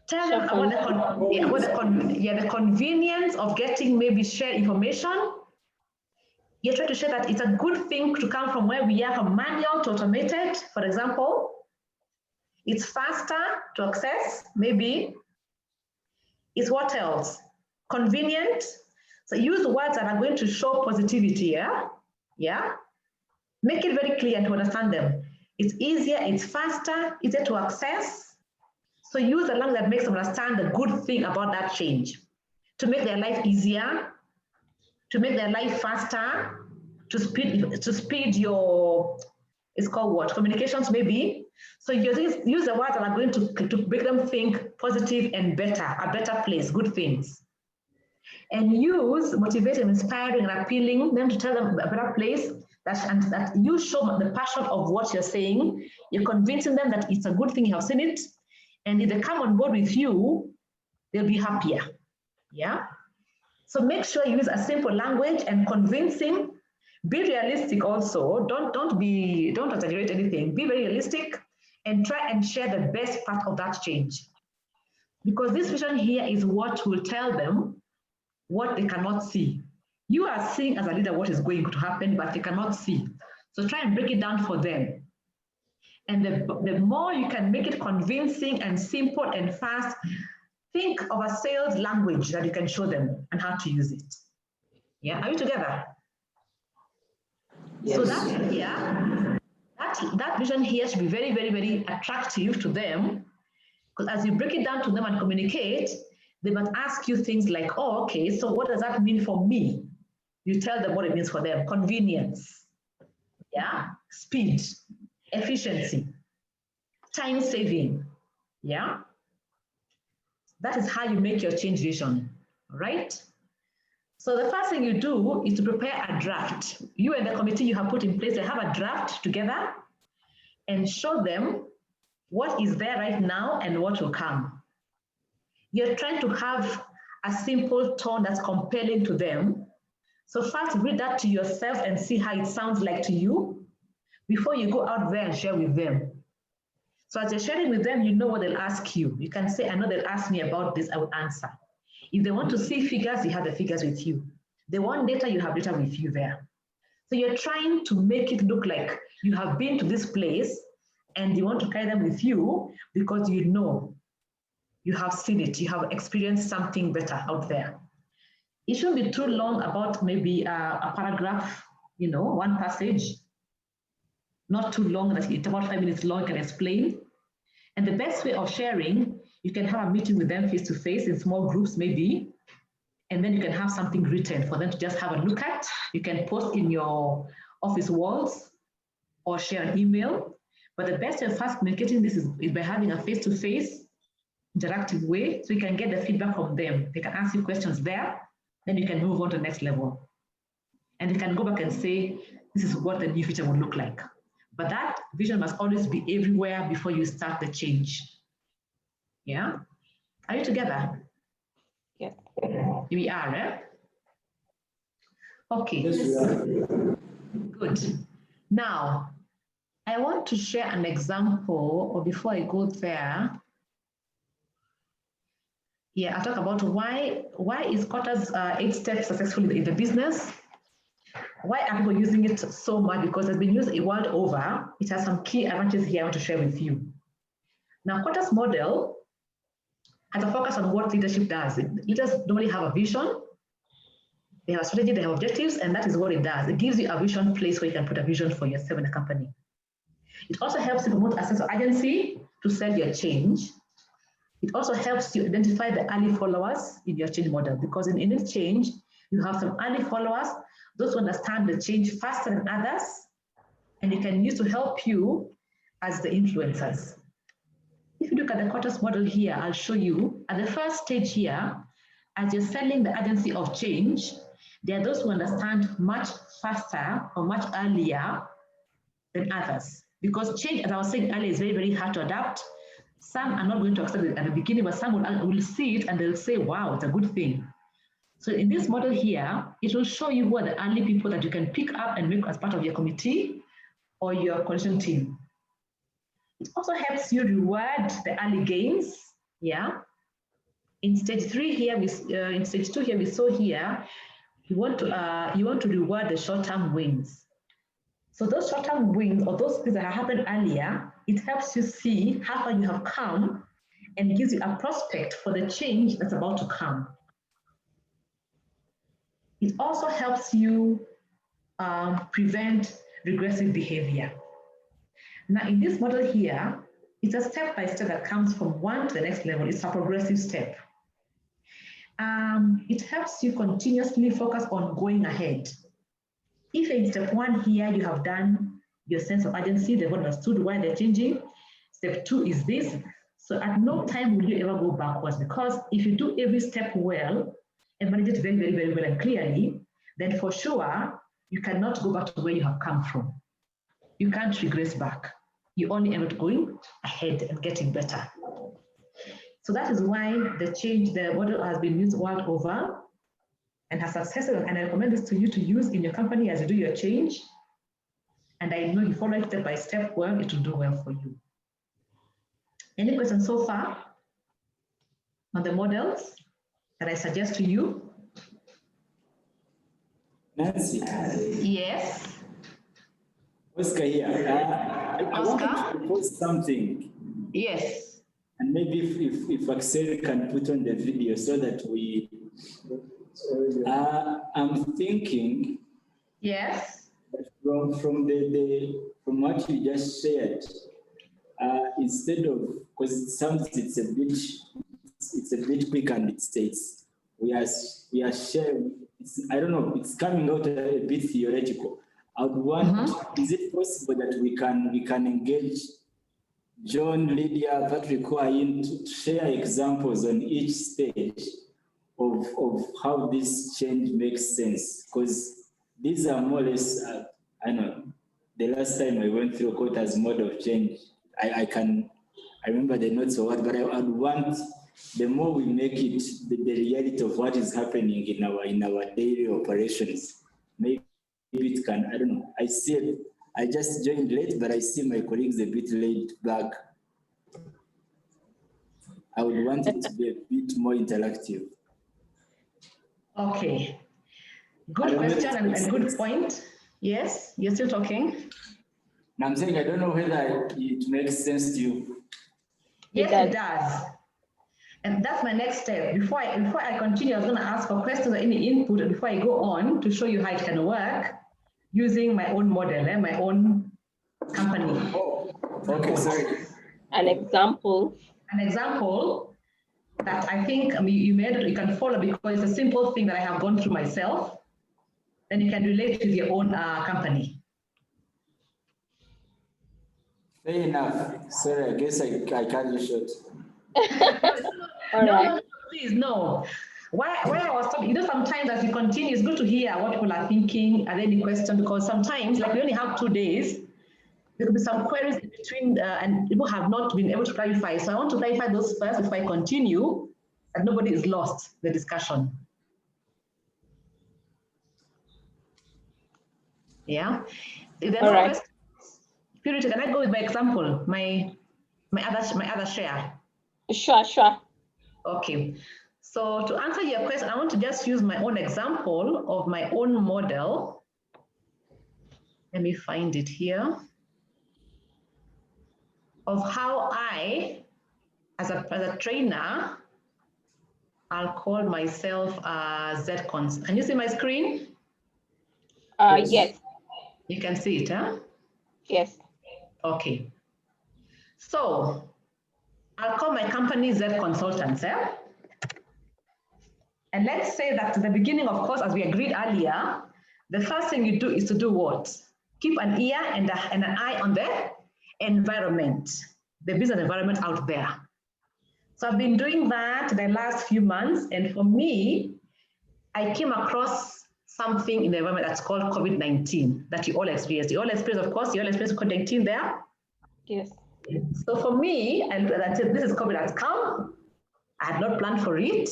Tell them about the convenience of getting maybe shared information. You try to show that it's a good thing to come from where we are, from manual to automated, for example. It's faster to access, maybe. It's what else? Convenient. So use words that are going to show positivity, yeah? Yeah? Make it very clear and to understand them. It's easier, it's faster, easier to access. So use the language that makes them understand the good thing about that change. To make their life easier, to make their life faster, to speed your, it's called what? Communications maybe. So use the words that are going to make them think positive and better, a better place, good things. And use motivating, inspiring, and appealing them to tell them a better place, that you show the passion of what you're saying. You're convincing them that it's a good thing, you have seen it. And if they come on board with you, they'll be happier, yeah? So make sure you use a simple language and convincing. Be realistic also. Don't exaggerate anything. Be very realistic and try and share the best part of that change. Because this vision here is what will tell them what they cannot see. You are seeing as a leader what is going to happen, but they cannot see. So try and break it down for them. And the more you can make it convincing and simple and fast, think of a sales language that you can show them and how to use it. Yeah, are you together? Yes. So that vision here should be very, very, very attractive to them, because as you break it down to them and communicate, they might ask you things like, oh, okay, so what does that mean for me? You tell them what it means for them. Convenience, yeah, speed, efficiency, time saving, yeah? That is how you make your change vision, right? So the first thing you do is to prepare a draft. You and the committee you have put in place, they have a draft together, and show them what is there right now and what will come. You're trying to have a simple tone that's compelling to them. So first read that to yourself and see how it sounds like to you before you go out there and share with them. So as you're sharing with them, you know what they'll ask you. You can say, I know they'll ask me about this, I will answer. If they want to see figures, you have the figures with you. They want data, you have data with you there. So you're trying to make it look like you have been to this place and you want to carry them with you because you know, you have seen it, you have experienced something better out there. It shouldn't be too long, about maybe a paragraph, you know, one passage. Not too long, that it's about 5 minutes long, you can explain. And the best way of sharing, you can have a meeting with them face-to-face in small groups maybe, and then you can have something written for them to just have a look at. You can post in your office walls or share an email. But the best way of fast communicating this is by having a face-to-face interactive way, so you can get the feedback from them. They can ask you questions there, then you can move on to the next level. And you can go back and say, this is what the new future will look like. But that vision must always be everywhere before you start the change. Yeah? Are you together? Yes. We are, eh? Okay. Yes, we are. Good. Now, I want to share an example, or before I go there, yeah, I'll talk about why is Kota's 8 steps successful in the business. Why are people using it so much? Because it's been used the world over. It has some key advantages here I want to share with you. Now, Kota's model has a focus on what leadership does. Leaders normally have a vision, they have a strategy, they have objectives, and that is what it does. It gives you a vision place where you can put a vision for yourself in a company. It also helps you promote a sense of agency to sell your change. It also helps you identify the early followers in your change model, because in any change, you have some early followers, those who understand the change faster than others, and you can use to help you as the influencers. If you look at the Kota's model here, I'll show you at the first stage here, as you're selling the agency of change, there are those who understand much faster or much earlier than others. Because change, as I was saying earlier, is very, very hard to adapt. Some are not going to accept it at the beginning, but some will see it and they'll say, wow, it's a good thing. So in this model here, it will show you who are the early people that you can pick up and make as part of your committee or your coalition team. It also helps you reward the early gains. Yeah. In stage 3 here, in stage 2 here, we saw here, you want to reward the short-term wins. So those short-term wins or those things that have happened earlier, it helps you see how far you have come and gives you a prospect for the change that's about to come. It also helps you prevent regressive behavior. Now, in this model here, it's a step-by-step that comes from one to the next level. It's a progressive step. It helps you continuously focus on going ahead. If in step 1 here, you have done your sense of urgency, they've understood why they're changing. Step 2 is this. So at no time will you ever go backwards, because if you do every step well and manage it very, very, very well and clearly, then for sure, you cannot go back to where you have come from. You can't regress back. You only end up going ahead and getting better. So that is why the model has been used world over and has successful, and I recommend this to you to use in your company as you do your change. And I know you follow it step by step well, it will do well for you. Any questions so far on the models that I suggest to you? Nancy. Yes. Oscar here. I want to propose something. Yes. And maybe if Axel can put on the video so that we, I'm thinking. Yes. From what you just shared, instead of, because it sounds it's a bit quick and it states we are sharing. I don't know. It's coming out a bit theoretical. I would want. Is it possible that we can engage John, Lydia, Patrick, who are in to share examples on each stage of how this change makes sense? Because these are more or less. I know. The last time I went through Kota's mode of change, I remember the notes or what, but I would want, the more we make it the reality of what is happening in our daily operations, maybe it can, I don't know. I see it. I just joined late, but I see my colleagues a bit laid back. I would want it to be a bit more interactive. Okay. Good question and good point. Yes, you're still talking. Now I'm saying I don't know whether it makes sense to you. Yes, it does. And that's my next step. Before I continue, I was going to ask for questions or any input before I go on to show you how it can work using my own model and my own company. Oh, okay, sorry. An example. An example that I think you can follow because it's a simple thing that I have gone through myself. Then you can relate with your own company. Fair enough. Sorry, I guess I cut you short. No, please, no. Why I was talking, sometimes as you continue, it's good to hear what people are thinking and any question, because sometimes, like we only have 2 days, there could be some queries in between and people have not been able to clarify. So I want to clarify those first before I continue, and nobody is lost the discussion. Yeah. If there are no questions, Purity, can I go with my example, my other share? Sure. Okay. So to answer your question, I want to just use my own example of my own model. Let me find it here. Of how I, as a trainer, I'll call myself ZCons. Can you see my screen? Yes. You can see it, huh? Yes. Okay. So I'll call my company Z Consultants. And let's say that at the beginning, of course, as we agreed earlier, the first thing you do is to do what? Keep an ear and an eye on the environment, the business environment out there. So I've been doing that the last few months. And for me, I came across something in the environment that's called COVID-19 that you all experienced. You all experienced, of course, you all experienced COVID-19 there? Yes. So for me, I said, this is COVID has come. I had not planned for it.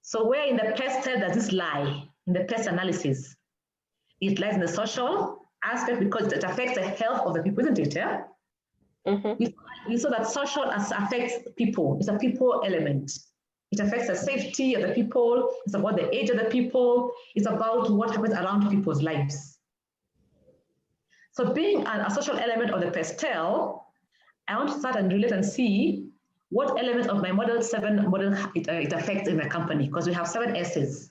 So where in the pest does this lie? In the pest analysis? It lies in the social, aspect because it affects the health of the people, isn't it? Yeah? You saw that social affects people. It's a people element. It affects the safety of the people. It's about the age of the people. It's about what happens around people's lives. So being a social element of the pastel, I want to start and relate and see what element of my model 7 model it affects in my company, because we have 7 S's.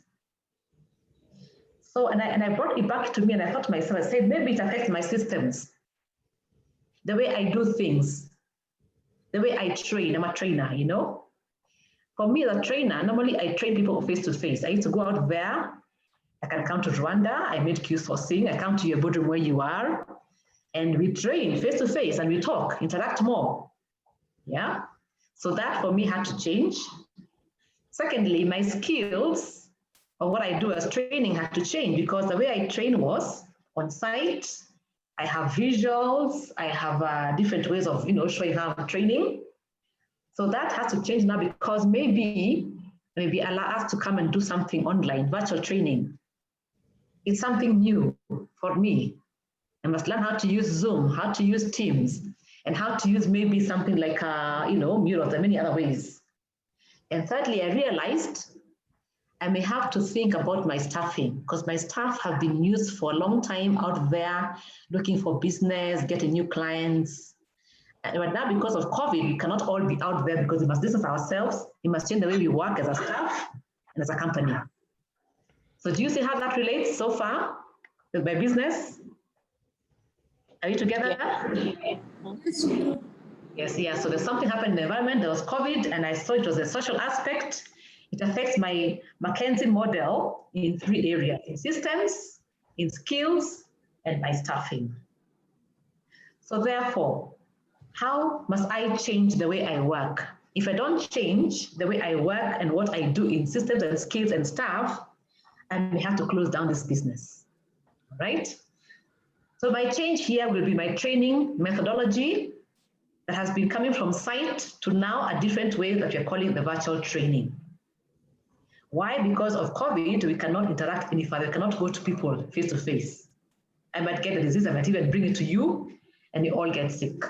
So, and I brought it back to me and I thought to myself, I said, maybe it affects my systems, the way I do things, the way I train. I'm a trainer, you know. For me as a trainer, normally I train people face to face. I used to go out there. I can come to Rwanda. I made Q sourcing. I come to your boardroom where you are, and we train face to face and we talk, interact more. Yeah. So that for me had to change. Secondly, my skills of what I do as training had to change, because the way I train was on site. I have visuals. I have different ways of showing how I'm training. So that has to change now, because maybe allow us to come and do something online, virtual training. It's something new for me. I must learn how to use Zoom, how to use Teams, and how to use maybe something like Miro, and many other ways. And thirdly, I realized I may have to think about my staffing, because my staff have been used for a long time out there looking for business, getting new clients. But now, because of COVID, we cannot all be out there, because we must distance ourselves. We must change the way we work as a staff and as a company. So do you see how that relates so far with my business? Are you together? Yes, yeah. So there's something happened in the environment. There was COVID, and I saw it was a social aspect. It affects my McKinsey model in 3 areas: in systems, in skills, and my staffing. So therefore, how must I change the way I work? If I don't change the way I work and what I do in systems and skills and staff, I may have to close down this business, right? So my change here will be my training methodology that has been coming from site to now a different way that we're calling the virtual training. Why? Because of COVID, we cannot interact any further. We cannot go to people face to face. I might get the disease, I might even bring it to you, and you all get sick.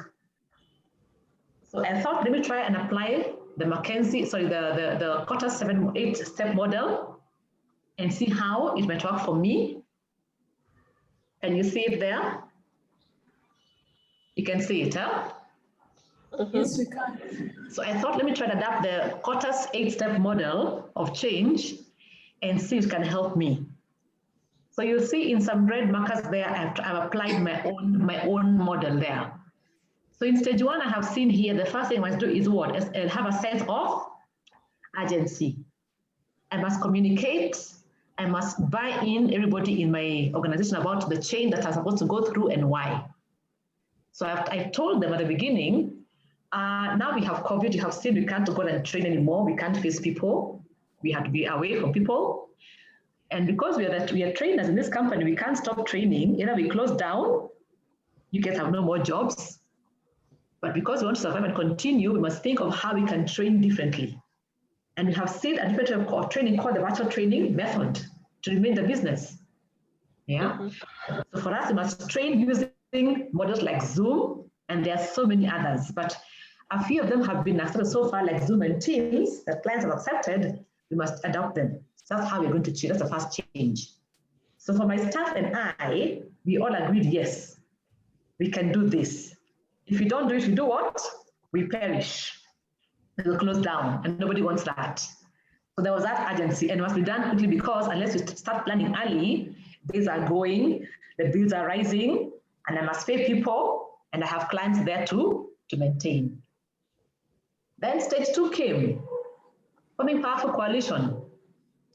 So I thought, let me try and apply the the QSS 8-step model and see how it might work for me. Can you see it there? You can see it, huh? Yes, we can. So I thought, let me try to adapt the QSS 8-step model of change and see if it can help me. So you'll see in some red markers there, I've applied my own model there. So in stage 1, I have seen here, the first thing I must do is what? Have a sense of urgency. I must communicate. I must buy in everybody in my organization about the change that I'm supposed to go through and why. So I told them at the beginning, now we have COVID, you have seen we can't go and train anymore. We can't face people. We have to be away from people. And because we are trainers in this company, we can't stop training. Either we close down, you guys have no more jobs. But because we want to survive and continue, we must think of how we can train differently. And we have seen a different type of training called the virtual training method to remain the business. Yeah. So for us, we must train using models like Zoom, and there are so many others. But a few of them have been accepted so far, like Zoom and Teams, that clients have accepted. We must adopt them. So that's how we're going to change. That's the first change. So for my staff and I, we all agreed, yes, we can do this. If we don't do it, we do what? We perish. It will close down, and nobody wants that. So there was that urgency, and it must be done quickly, because unless we start planning early, days are going, the bills are rising, and I must pay people, and I have clients there to maintain. Then stage 2 came, forming powerful coalition.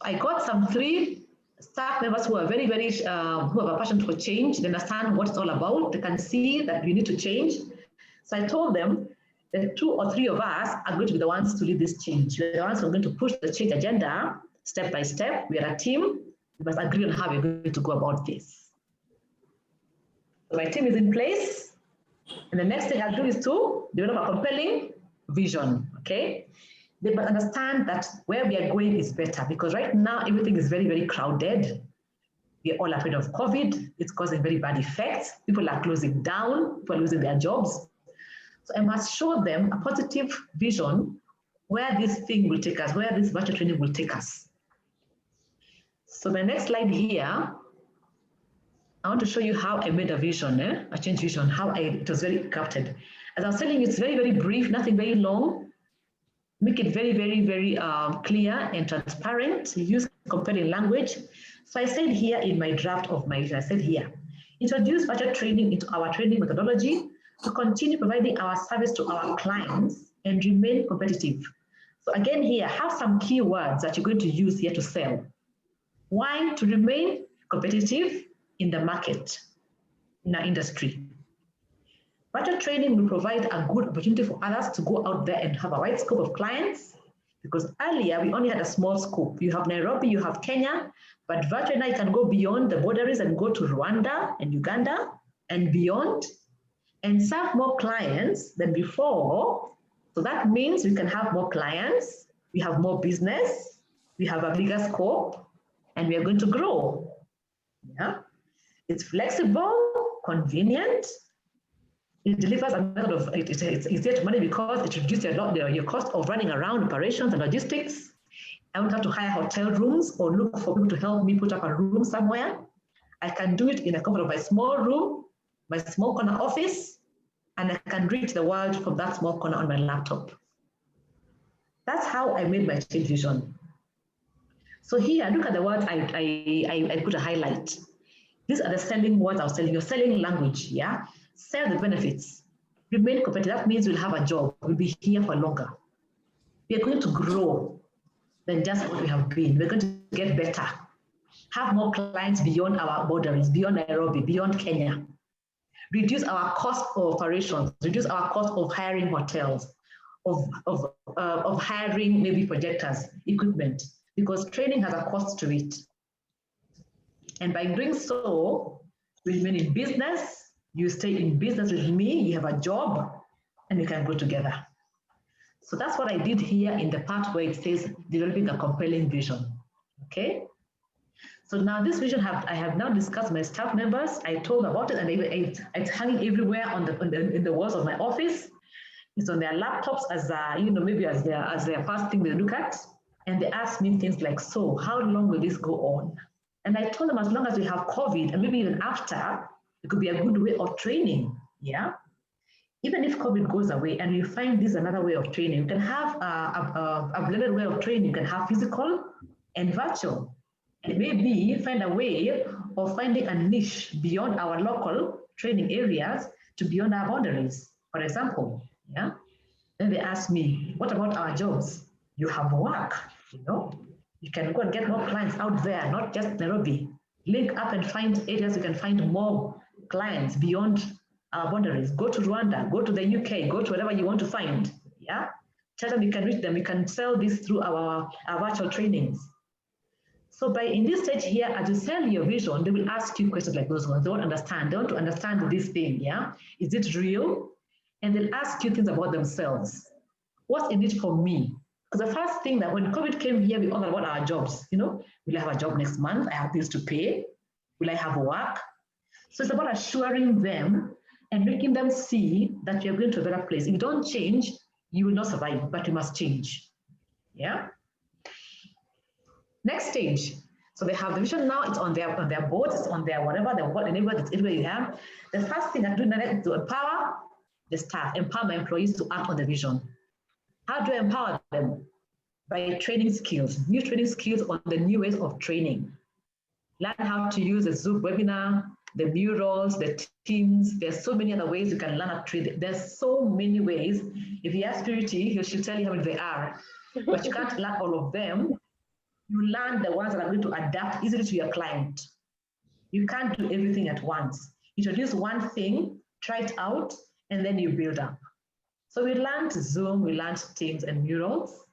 I got some 3 staff members who are very, very, who have a passion for change. They understand what it's all about. They can see that we need to change. So I told them that 2 or 3 of us are going to be the ones to lead this change. We're the ones who are going to push the change agenda step by step. We are a team. We must agree on how we're going to go about this. So my team is in place. And the next thing I'll do is to develop a compelling vision, okay? They must understand that where we are going is better, because right now everything is very, very crowded. We're all afraid of COVID. It's causing very bad effects. People are closing down, people are losing their jobs. So I must show them a positive vision where this thing will take us, where this virtual training will take us. So my next slide here, I want to show you how I made a vision, a change vision, it was very crafted. As I was telling you, it's very, very brief, nothing very long. Make it very, very, very clear and transparent. Use compelling language. So I said here in my draft of my vision, I said here, introduce virtual training into our training methodology to continue providing our service to our clients and remain competitive. So again here, have some keywords that you're going to use here to sell. Why? To remain competitive in the market, in our industry. Virtual training will provide a good opportunity for others to go out there and have a wide scope of clients, because earlier we only had a small scope. You have Nairobi, you have Kenya, but virtually now you can go beyond the boundaries and go to Rwanda and Uganda and beyond and serve more clients than before. So that means we can have more clients, we have more business, we have a bigger scope, and we are going to grow. Yeah, it's flexible, convenient. It delivers a method of, it's easier to manage because it reduces your cost of running around operations and logistics. I don't have to hire hotel rooms or look for people to help me put up a room somewhere. I can do it in the comfort of my small room, my small corner office, and I can reach the world from that small corner on my laptop. That's how I made my change vision. So here, look at the words I put a highlight. These are the selling words I was telling you, selling language, yeah? Sell the benefits. Remain competitive, that means we'll have a job, we'll be here for longer. We are going to grow than just what we have been. We're going to get better. Have more clients beyond our boundaries, beyond Nairobi, beyond Kenya. Reduce our cost of operations, reduce our cost of hiring hotels, of hiring maybe projectors, equipment, because training has a cost to it. And by doing so, we remain in business, you stay in business with me, you have a job, and we can go together. So that's what I did here in the part where it says developing a compelling vision, okay? So now this vision I have now discussed with my staff members. I told them about it, and it's hanging everywhere in the walls of my office. It's on their laptops as maybe as their first thing they look at, and they ask me things like, so how long will this go on? And I told them as long as we have COVID, and maybe even after, it could be a good way of training, yeah? Even if COVID goes away and you find this another way of training, you can have a blended way of training. You can have physical and virtual. And maybe find a way of finding a niche beyond our local training areas to beyond our boundaries. For example, yeah? Then they ask me, what about our jobs? You have work, you know? You can go and get more clients out there, not just Nairobi. Link up and find areas you can find more clients beyond our boundaries. Go to Rwanda, go to the UK, go to wherever you want to find, yeah? Tell them you can reach them, you can sell this through our virtual trainings. So in this stage here, as you sell your vision, they will ask you questions like those ones. They want to understand this thing, yeah? Is it real? And they'll ask you things about themselves. What's in it for me? Because the first thing that when COVID came here, we all thought about our jobs, you know? Will I have a job next month? I have bills to pay. Will I have work? So it's about assuring them and making them see that you're going to a better place. If you don't change, you will not survive, but you must change, yeah? Next stage. So they have the vision now, it's on their boards, it's on their whatever, it's everywhere you have. The first thing I do now is to empower the staff, empower my employees to act on the vision. How do I empower them? By training skills, new training skills on the new ways of training. Learn how to use a Zoom webinar, the murals, the teams. There's so many other ways you can learn how to train. There's so many ways. If you ask Purity, she'll tell you how many there are, but you can't learn all of them. You learn the ones that are going to adapt easily to your client. You can't do everything at once. Introduce one thing, try it out, and then you build up. So we learned Zoom, we learned Teams and Murals.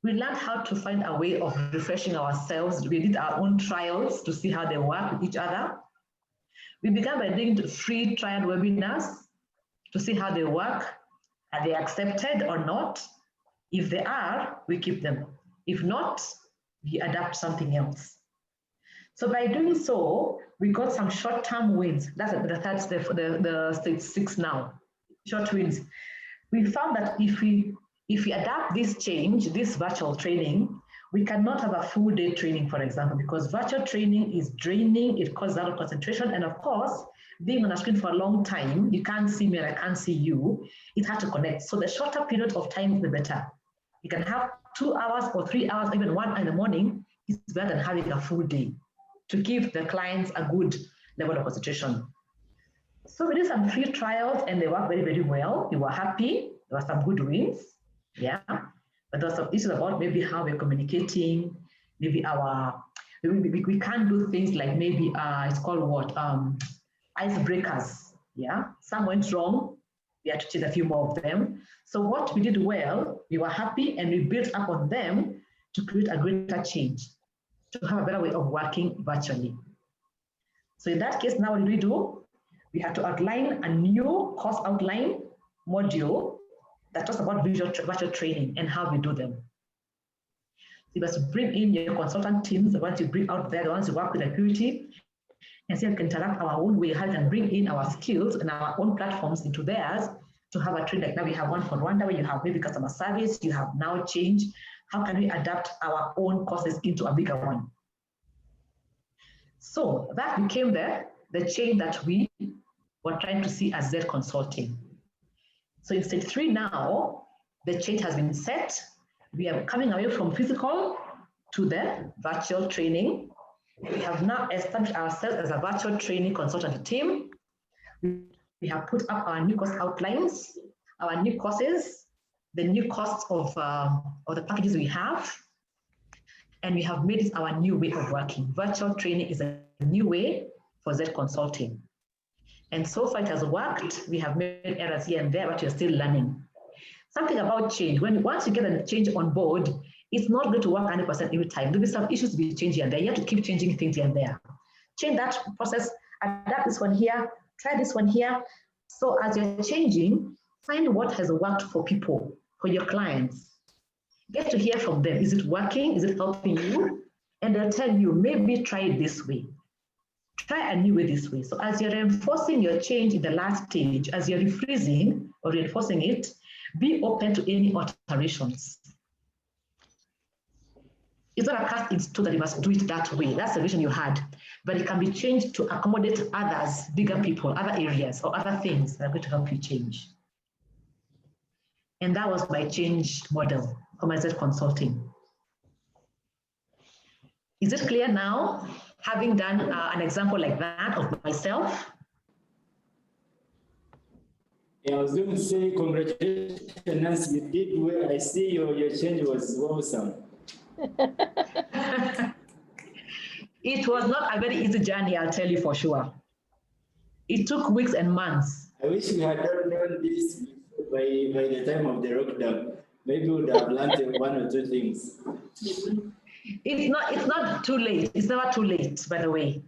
We learned how to find a way of refreshing ourselves. We did our own trials to see how they work with each other. We began by doing free trial webinars to see how they work. Are they accepted or not? If they are, we keep them. If not, we adapt something else. So by doing so, we got some short-term wins. That's the stage 6 now, short wins. We found that if we adapt this change, this virtual training, we cannot have a full day training, for example, because virtual training is draining, it causes a lot of concentration, and of course, being on a screen for a long time, you can't see me and I can't see you, it has to connect. So the shorter period of time, the better. You can have 2 hours or 3 hours, even 1 hour in the morning, is better than having a full day to give the clients a good level of concentration. So we did some free trials and they worked very, very well. We were happy. There were some good wins. Yeah. But there were some issues about maybe how we're communicating, maybe we can't do things like maybe it's called what? Icebreakers. Yeah. Some went wrong. We had to change a few more of them. So what we did well, we were happy and we built up on them to create a greater change, to have a better way of working virtually. So in that case, now what did we do? We had to outline a new course outline module that talks about virtual training and how we do them. You must bring in your consultant teams, the ones you bring out there, the ones who work with Accurex, and see how we can interact our own way, how we can bring in our skills and our own platforms into theirs to have a training. Like now we have one for Rwanda where you have maybe customer service, you have now change. How can we adapt our own courses into a bigger one? So that became the change that we were trying to see as Z Consulting. So in stage 3 now, the change has been set. We are coming away from physical to the virtual training. We have now established ourselves as a virtual training consultant team. We have put up our new course outlines, our new courses, the new costs of the packages we have, and we have made it our new way of working. Virtual training is a new way for Z Consulting. And so far it has worked. We have made errors here and there, but you're still learning. Something about change, once you get a change on board, it's not going to work 100% every time. There'll be some issues to be changed here and there. You have to keep changing things here and there. Change that process, adapt this one here, try this one here. So as you're changing, find what has worked for people, for your clients. Get to hear from them. Is it working? Is it helping you? And they'll tell you, maybe try it this way. Try a new way this way. So as you're reinforcing your change in the last stage, as you're rephrasing or reinforcing it, be open to any alterations. It's not a cast in stone that you must do it that way. That's the vision you had. But it can be changed to accommodate others, bigger people, other areas, or other things that are going to help you change. And that was my change model for my Z Consulting. Is it clear now, having done an example like that of myself? Yeah, I was going to say congratulations, Nancy. You did well. I see your change was awesome. It was not a very easy journey, I'll tell you for sure. It took weeks and months. I wish we had done this by the time of the lockdown. Maybe we would have learned 1 or 2 things. It's not too late. It's never too late, by the way.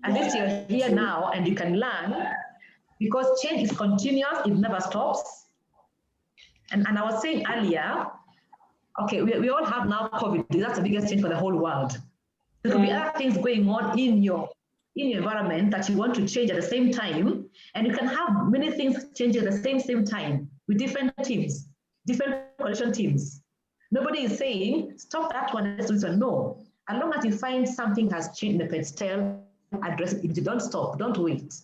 At least you're here now and you can learn, because change is continuous, it never stops. And I was saying earlier, okay, we all have now COVID. That's the biggest change for the whole world. There could be other things going on in your environment that you want to change at the same time, and you can have many things changing at the same time with different teams, different coalition teams. Nobody is saying, stop that one, let's do this one. No. As long as you find something has changed in the pedestal, address it. If you don't stop, don't wait.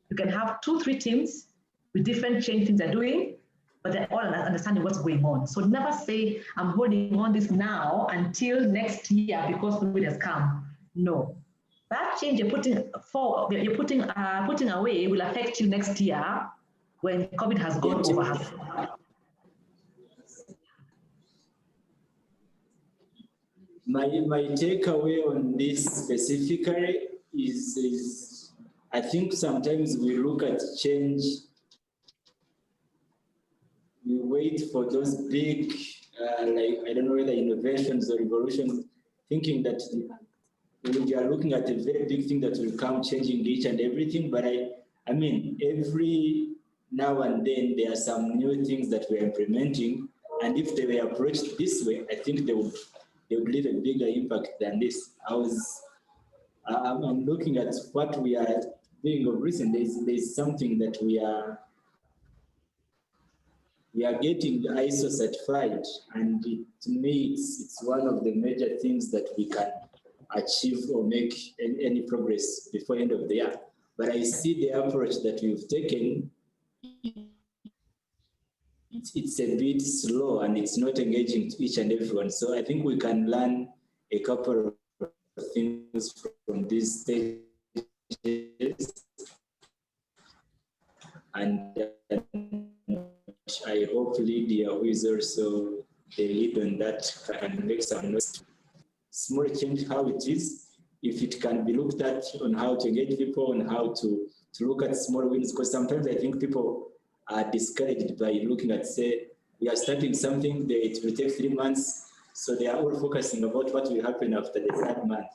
You can have 2, 3 teams with different change things they're doing, but they're all understanding what's going on. So never say, I'm holding on this now until next year because COVID has come. No. That change you're putting away will affect you next year when COVID has gone over. My takeaway on this specifically is I think sometimes we look at change, we wait for those big, like, I don't know whether innovations or revolutions, thinking that we are looking at a very big thing that will come changing each and everything. But I mean, every now and then there are some new things that we're implementing. And if they were approached this way, I think they would leave a bigger impact than this. I I'm looking at what we are doing of recent days. There's something that we are getting ISO certified, and to me, it's one of the major things that we can achieve or make any progress before end of the year. But I see the approach that we've taken. It's a bit slow and it's not engaging to each and everyone. So I think we can learn a couple of things from these stages, and I hope Lydia, who is also the lead on that, can make some notes. Small change how it is, if it can be looked at on how to engage people, on how to look at small wins, because sometimes I think people are discouraged by looking at, say, we are starting something, it will take 3 months, so they are all focusing about what will happen after the 3rd month.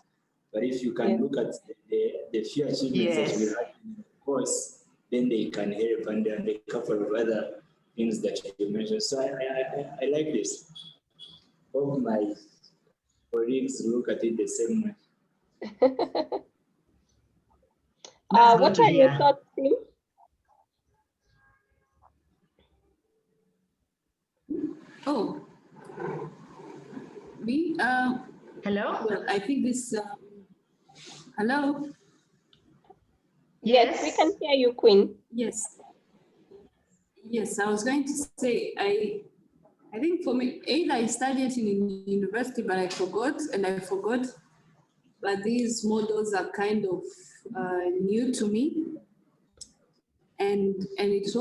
But if you can look at the few achievements that will happen in the course, then they can help, and a couple of other things that you mentioned. So I like this. Hope my colleagues look at it the same way. What are your thoughts, Tim? Oh, me? Hello? Well, I think this, hello? Yes, we can hear you, Queen. Yes. Yes, I was going to say, I think for me, either I studied in university, but I forgot. But these models are kind of new to me. And it's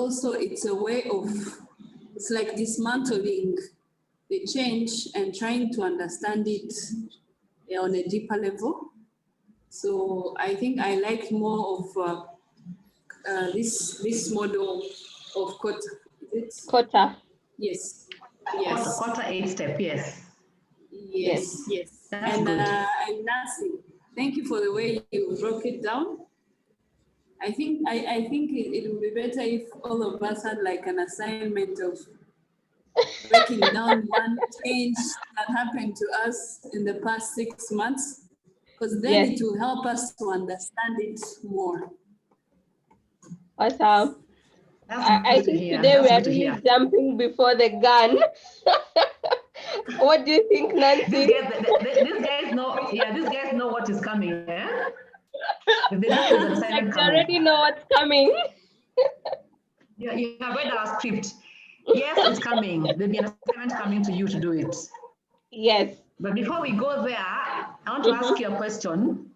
a way of, it's like dismantling the change and trying to understand it on a deeper level. So I think I like more of this model of Quota. Yes. Quarter 8-step, yes. Yes. That's and good. And Nancy, thank you for the way you broke it down. I think it would be better if all of us had like an assignment of breaking down one change that happened to us in the past 6 months, because then it will help us to understand it more. Awesome. I think today we are really jumping before the gun. What do you think, Nancy? These guys know. Yeah, these guys know what is coming. Yeah? They know there's an assignment coming. You already know what's coming. Yeah, you have read our script. Yes, it's coming. There'll be an assignment coming to you to do it. Yes. But before we go there, I want to ask you a question.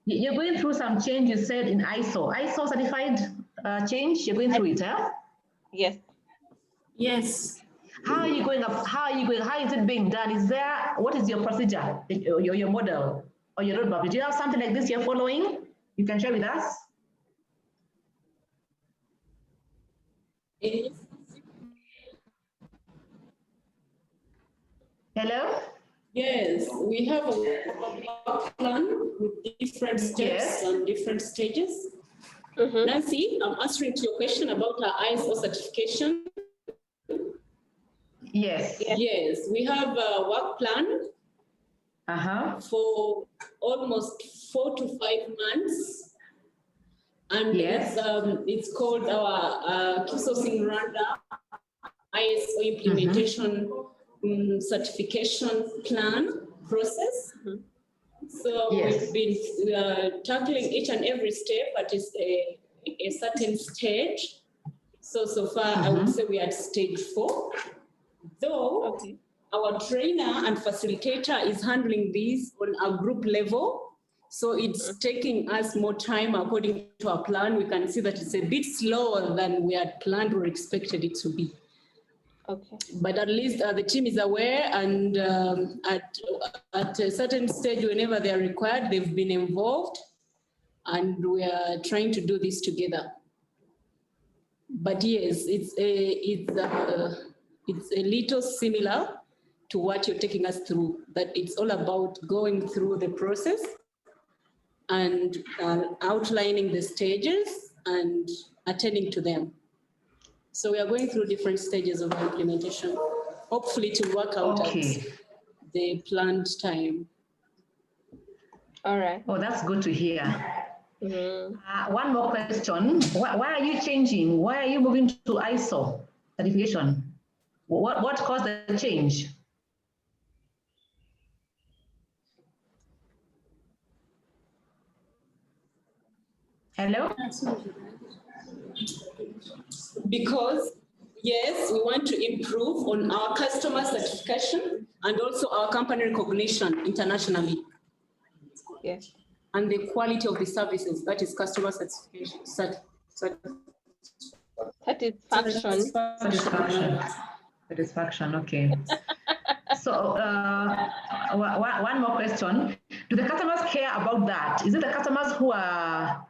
You're going through some change, you said, in ISO certified change. You're going through it, huh? Yes. Yes. How are you going? How is it being done? What is your procedure, your model, or your roadmap? Do you have something like this you're following? You can share with us. Hello? Yes, we have a work plan with different steps and different stages. Nancy, I'm answering to your question about our ISO certification. Yes. Yes, we have a work plan for almost 4 to 5 months. And it's called our QSS RW ISO implementation certification plan process. So we've been tackling each and every step at a certain stage. So far, I would say we are at stage 4. Though our trainer and facilitator is handling this on a group level. So it's taking us more time according to our plan. We can see that it's a bit slower than we had planned or expected it to be. Okay. But at least the team is aware, and at a certain stage, whenever they are required, they've been involved, and we are trying to do this together. But yes, it's a little similar to what you're taking us through, that it's all about going through the process and outlining the stages and attending to them. So we are going through different stages of implementation, hopefully to work out at the planned time. All right. Oh, that's good to hear. Mm-hmm. One more question. Why are you changing? Why are you moving to ISO certification? What caused the change? Hello? Because, yes, we want to improve on our customer certification and also our company recognition internationally. Yes. And the quality of the services, that is customer satisfaction. Satisfaction, okay. So one more question. Do the customers care about that? Is it the customers who are,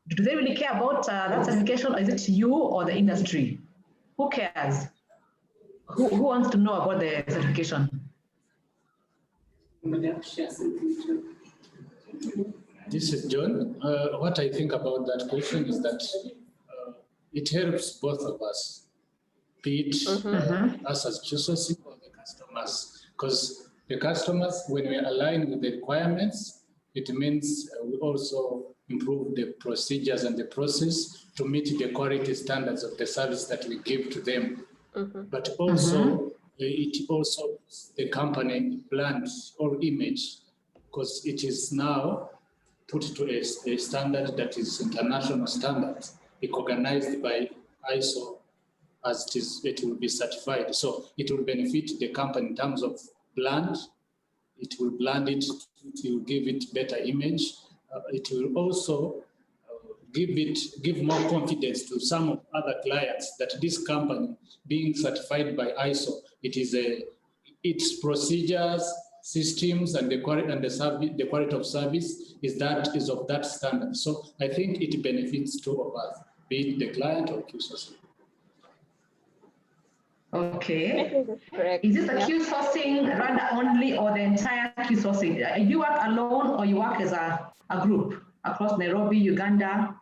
do they really care about that certification, or is it you or the industry? Who cares? Who wants to know about the certification? This is John. What I think about that question is that it helps both of us, be it us as QSS or the customers, because the customers, when we align with the requirements, it means we also improve the procedures and the process to meet the quality standards of the service that we give to them. But also, it also the company brand or image, because it is now put to a standard that is international standard, recognized by ISO as it will be certified. So it will benefit the company in terms of brand. It will brand it, it will give it better image. It will also give more confidence to some of other clients that this company being certified by ISO, its procedures, systems, and the quality of service is of that standard. So I think it benefits two of us, be it the client or QSS. Okay. Is this a Q-sourcing Rwanda only, or the entire Q-sourcing? You work alone or you work as a group across Nairobi, Uganda?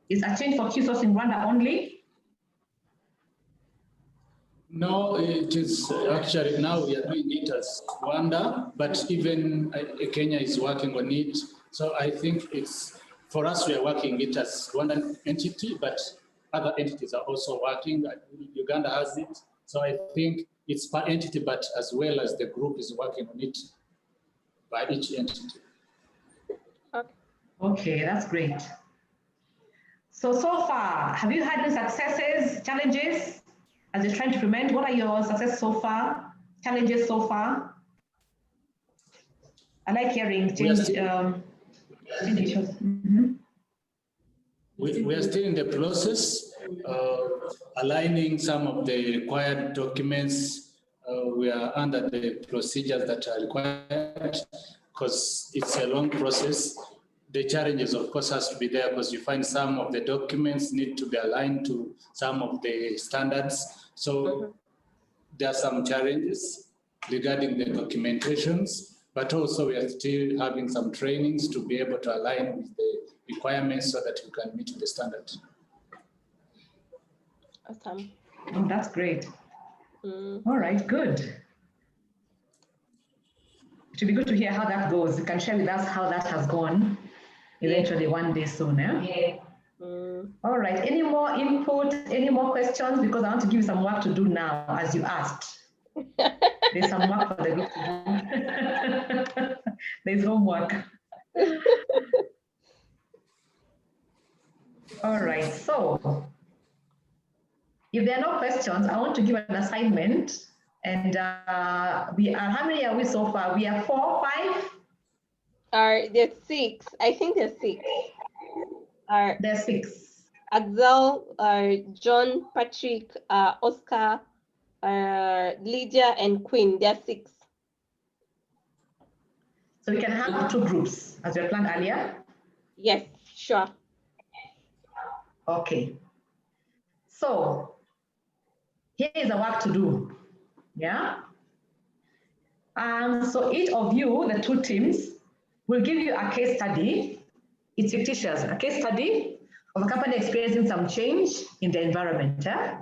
Is a change for Q-sourcing Rwanda only? No, it is actually now we are doing it as Rwanda, but even Kenya is working on it. So I think it's, for us, we are working it as Rwandan entity, but other entities are also working. Uganda has it. So I think it's per entity, but as well as the group is working on it by each entity. Okay, that's great. So far, have you had any successes, challenges as you're trying to implement? What are your successes so far, challenges so far? I like hearing change. We are still in the process of aligning some of the required documents. We are under the procedures that are required because it's a long process. The challenges, of course, has to be there because you find some of the documents need to be aligned to some of the standards. So there are some challenges regarding the documentations, but also we are still having some trainings to be able to align with the requirements so that you can meet the standard. Awesome. Oh, that's great. All right, good. It should be good to hear how that goes. You can share with us how that has gone eventually one day soon. Eh? All right, any more input, any more questions? Because I want to give you some work to do now, as you asked. There's some work for the group to do. There's homework. All right, so if there are no questions, I want to give an assignment. And we are, how many are we so far? We are 4, 5? There's 6. I think there's 6. There's 6. Axel, John, Patrick, Oscar, Lydia, and Queen. There are 6. So we can have 2 groups as we planned earlier? Yes, sure. Okay. So here is the work to do. Yeah. So each of you, the 2 teams, will give you a case study. It's fictitious, a case study of a company experiencing some change in the environment. Yeah?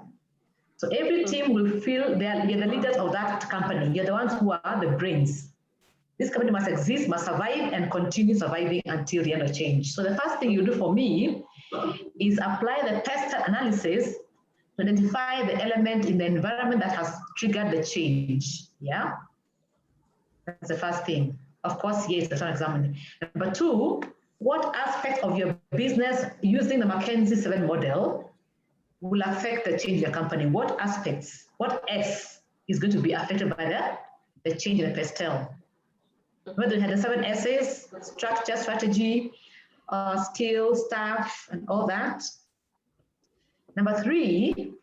So every team will feel you're the leaders of that company. You're the ones who are the brains. This company must exist, must survive, and continue surviving until the end of change. So the first thing you do for me is apply the pest analysis to identify the element in the environment that has triggered the change. Yeah, that's the first thing. Of course, yes, that's not examining. Number two, what aspect of your business using the McKinsey 7 model will affect the change in your company? What aspects, what S is going to be affected by the change in the pastel? Whether you had the 7 S's, structure, strategy, skill, staff, and all that. Number three,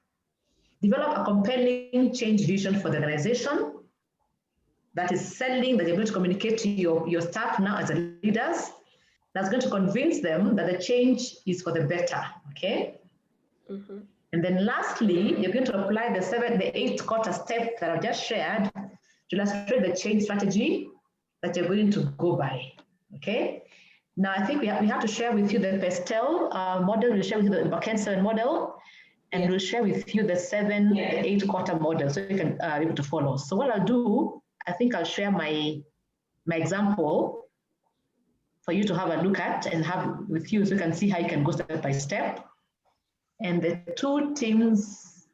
develop a compelling change vision for the organization that is selling, that you're going to communicate to your staff now as leaders, that's going to convince them that the change is for the better, okay? Mm-hmm. And then lastly, you're going to apply the 8 quarter step that I've just shared to illustrate the change strategy that you're going to go by, okay? Now, I think we have to share with you the pastel model, we'll share with you the McKinsey 7 model, and we'll share with you the 8 quarter model so you can be able to follow. So what I'll do, I think I'll share my example for you to have a look at and have with you so you can see how you can go step by step. And the 2 teams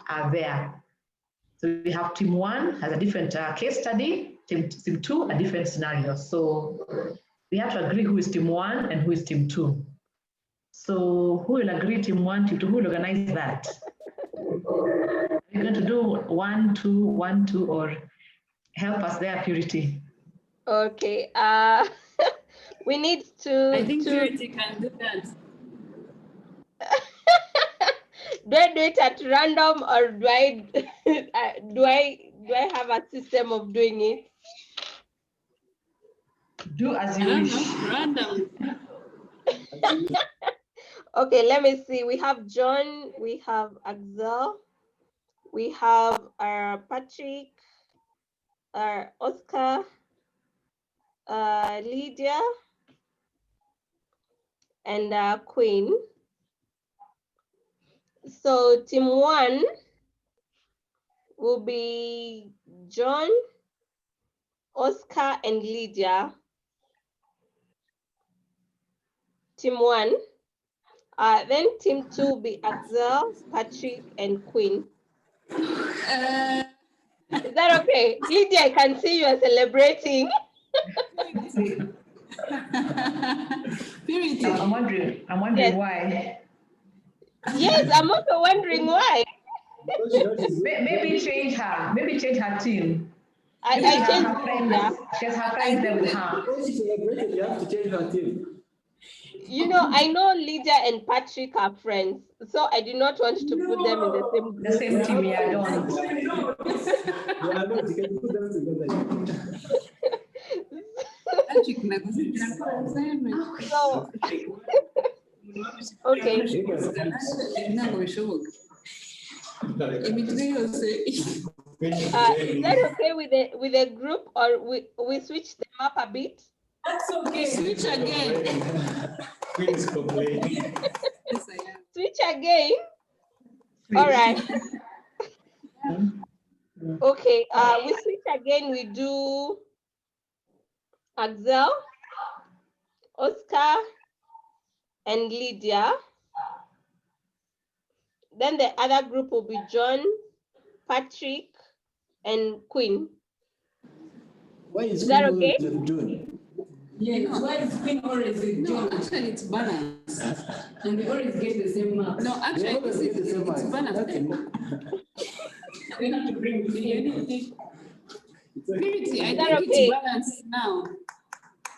are there. So we have team 1 has a different case study, team 2 a different scenario. So we have to agree who is team 1 and who is team 2. So who will agree team 1, team 2, who will organize that? Are you going to do 1, 2, 1, 2, or help us there, Purity? Okay, we need to. I think Purity can do that. Do I do it at random, or do I have a system of doing it? Do as you wish. Random. Okay, let me see. We have John, we have Axel, we have Patrick, Oscar, Lydia, and Queen. So team 1 will be John, Oscar, and Lydia. Team 1. Then team 2 will be Axel, Patrick, and Queen. Is that okay? Lydia, I can see you are celebrating. Purity. I'm wondering yes. Why. Yes, I'm also wondering why. Maybe change her team. I changed her friends. She has her friends there with her. You have to change her team. You know, I know Lydia and Patrick are friends, so I did not want to put them in the same group. The same team, yeah, I don't. You can put them together. So, okay. Is that okay with the group, or we switch them up a bit? That's okay. Switch again. Queen is complaining. Yes, I am. Switch again. All right. Okay. We switch again. We do Axel, Oscar, and Lydia. Then the other group will be John, Patrick, and Queen. Why is that okay? John? Yeah, why is Queen always with John? Actually, it's balanced. And they always get the same mark. No, actually, it's balanced. We have to bring Purity. Purity, I think okay? It's balanced now.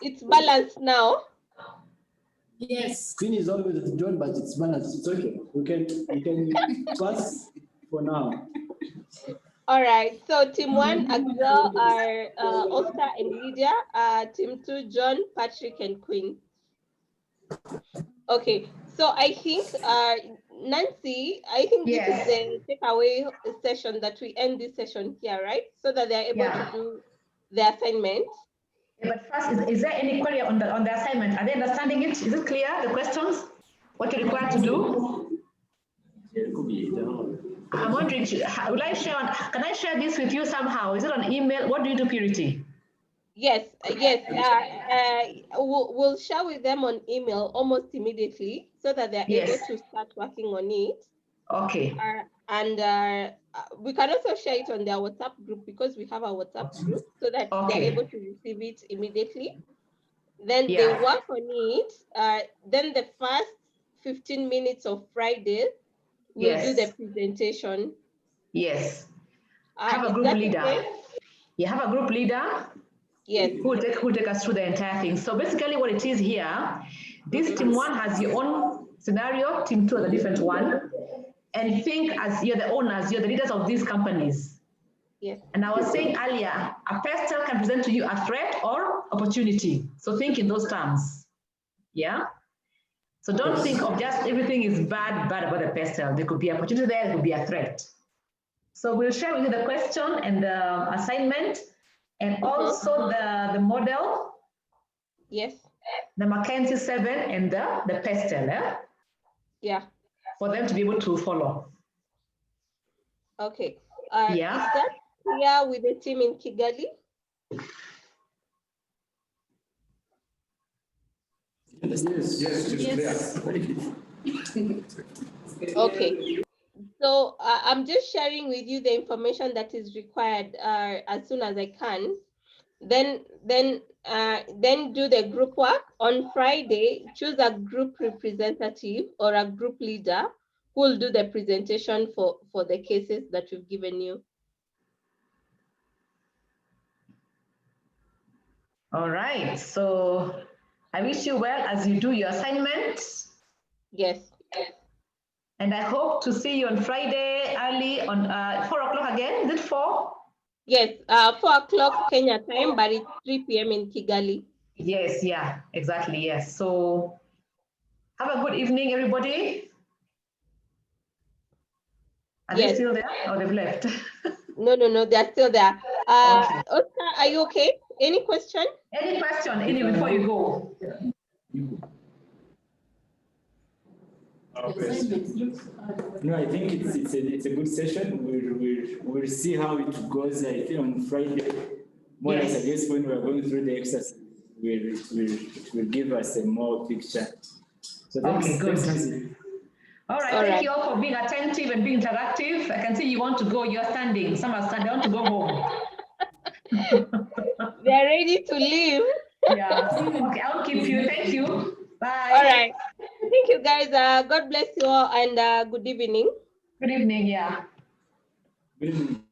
It's balanced now. Yes. Queen is always with John, but it's balanced. It's okay. We can pass for now. All right. So team 1, Axel, are Oscar and Lydia. Team 2, John, Patrick, and Queen. Okay. So I think Nancy, I think yes. This is the takeaway session that we end this session here, right? So that they're able to do the assignment. Yeah, but first, is there any query on the assignment? Are they understanding it? Is it clear, the questions? What you're required to do? I'm wondering, can I share this with you somehow? Is it on email? What do you do, Purity? Yes, we'll share with them on email almost immediately so that they're able to start working on it. Okay. And we can also share it on their WhatsApp group because we have a WhatsApp group so that they're able to receive it immediately. Then they work on it. Then the first 15 minutes of Friday, we'll do the presentation. Yes. Have a group leader. Okay? You have a group leader. Yes. Who will take us through the entire thing. So basically what it is here, this team one has your own scenario, team two has a different one. And think as you're the owners, you're the leaders of these companies. Yes. And I was saying earlier, a pestle can present to you a threat or opportunity. So think in those terms. Yeah? So don't think of just everything is bad about the pestle. There could be opportunity there, there could be a threat. So we'll share with you the question and the assignment and also the model. Yes. The Mackenzie 7 and the pestle. Yeah. For them to be able to follow. Okay. Is that clear with the team in Kigali? Yes. Okay. So I'm just sharing with you the information that is required as soon as I can. Then do the group work. On Friday, choose a group representative or a group leader who will do the presentation for the cases that we've given you. All right, so I wish you well as you do your assignment. Yes. And I hope to see you on Friday early on 4 o'clock again. Is it 4? Yes, 4 o'clock Kenya time, but it's 3 p.m. in Kigali. Yes, yeah, exactly, yes. So have a good evening, everybody. Are they still there or they've left? No, they're still there. Okay. Oscar, are you okay? Any question? Any question, any before you go? No, I think it's a good session. We'll see how it goes. I think on Friday, more or less, I guess when we're going through the exercise, will give us a more picture. So okay, good. All right, thank you all for being attentive and being interactive. I can see you want to go, you're standing. Some are standing, I want to go home. They're ready to leave. Yeah, okay, I'll keep you. Thank you. Bye. All right. Thank you, guys. God bless you all and good evening. Good evening, yeah. Good evening.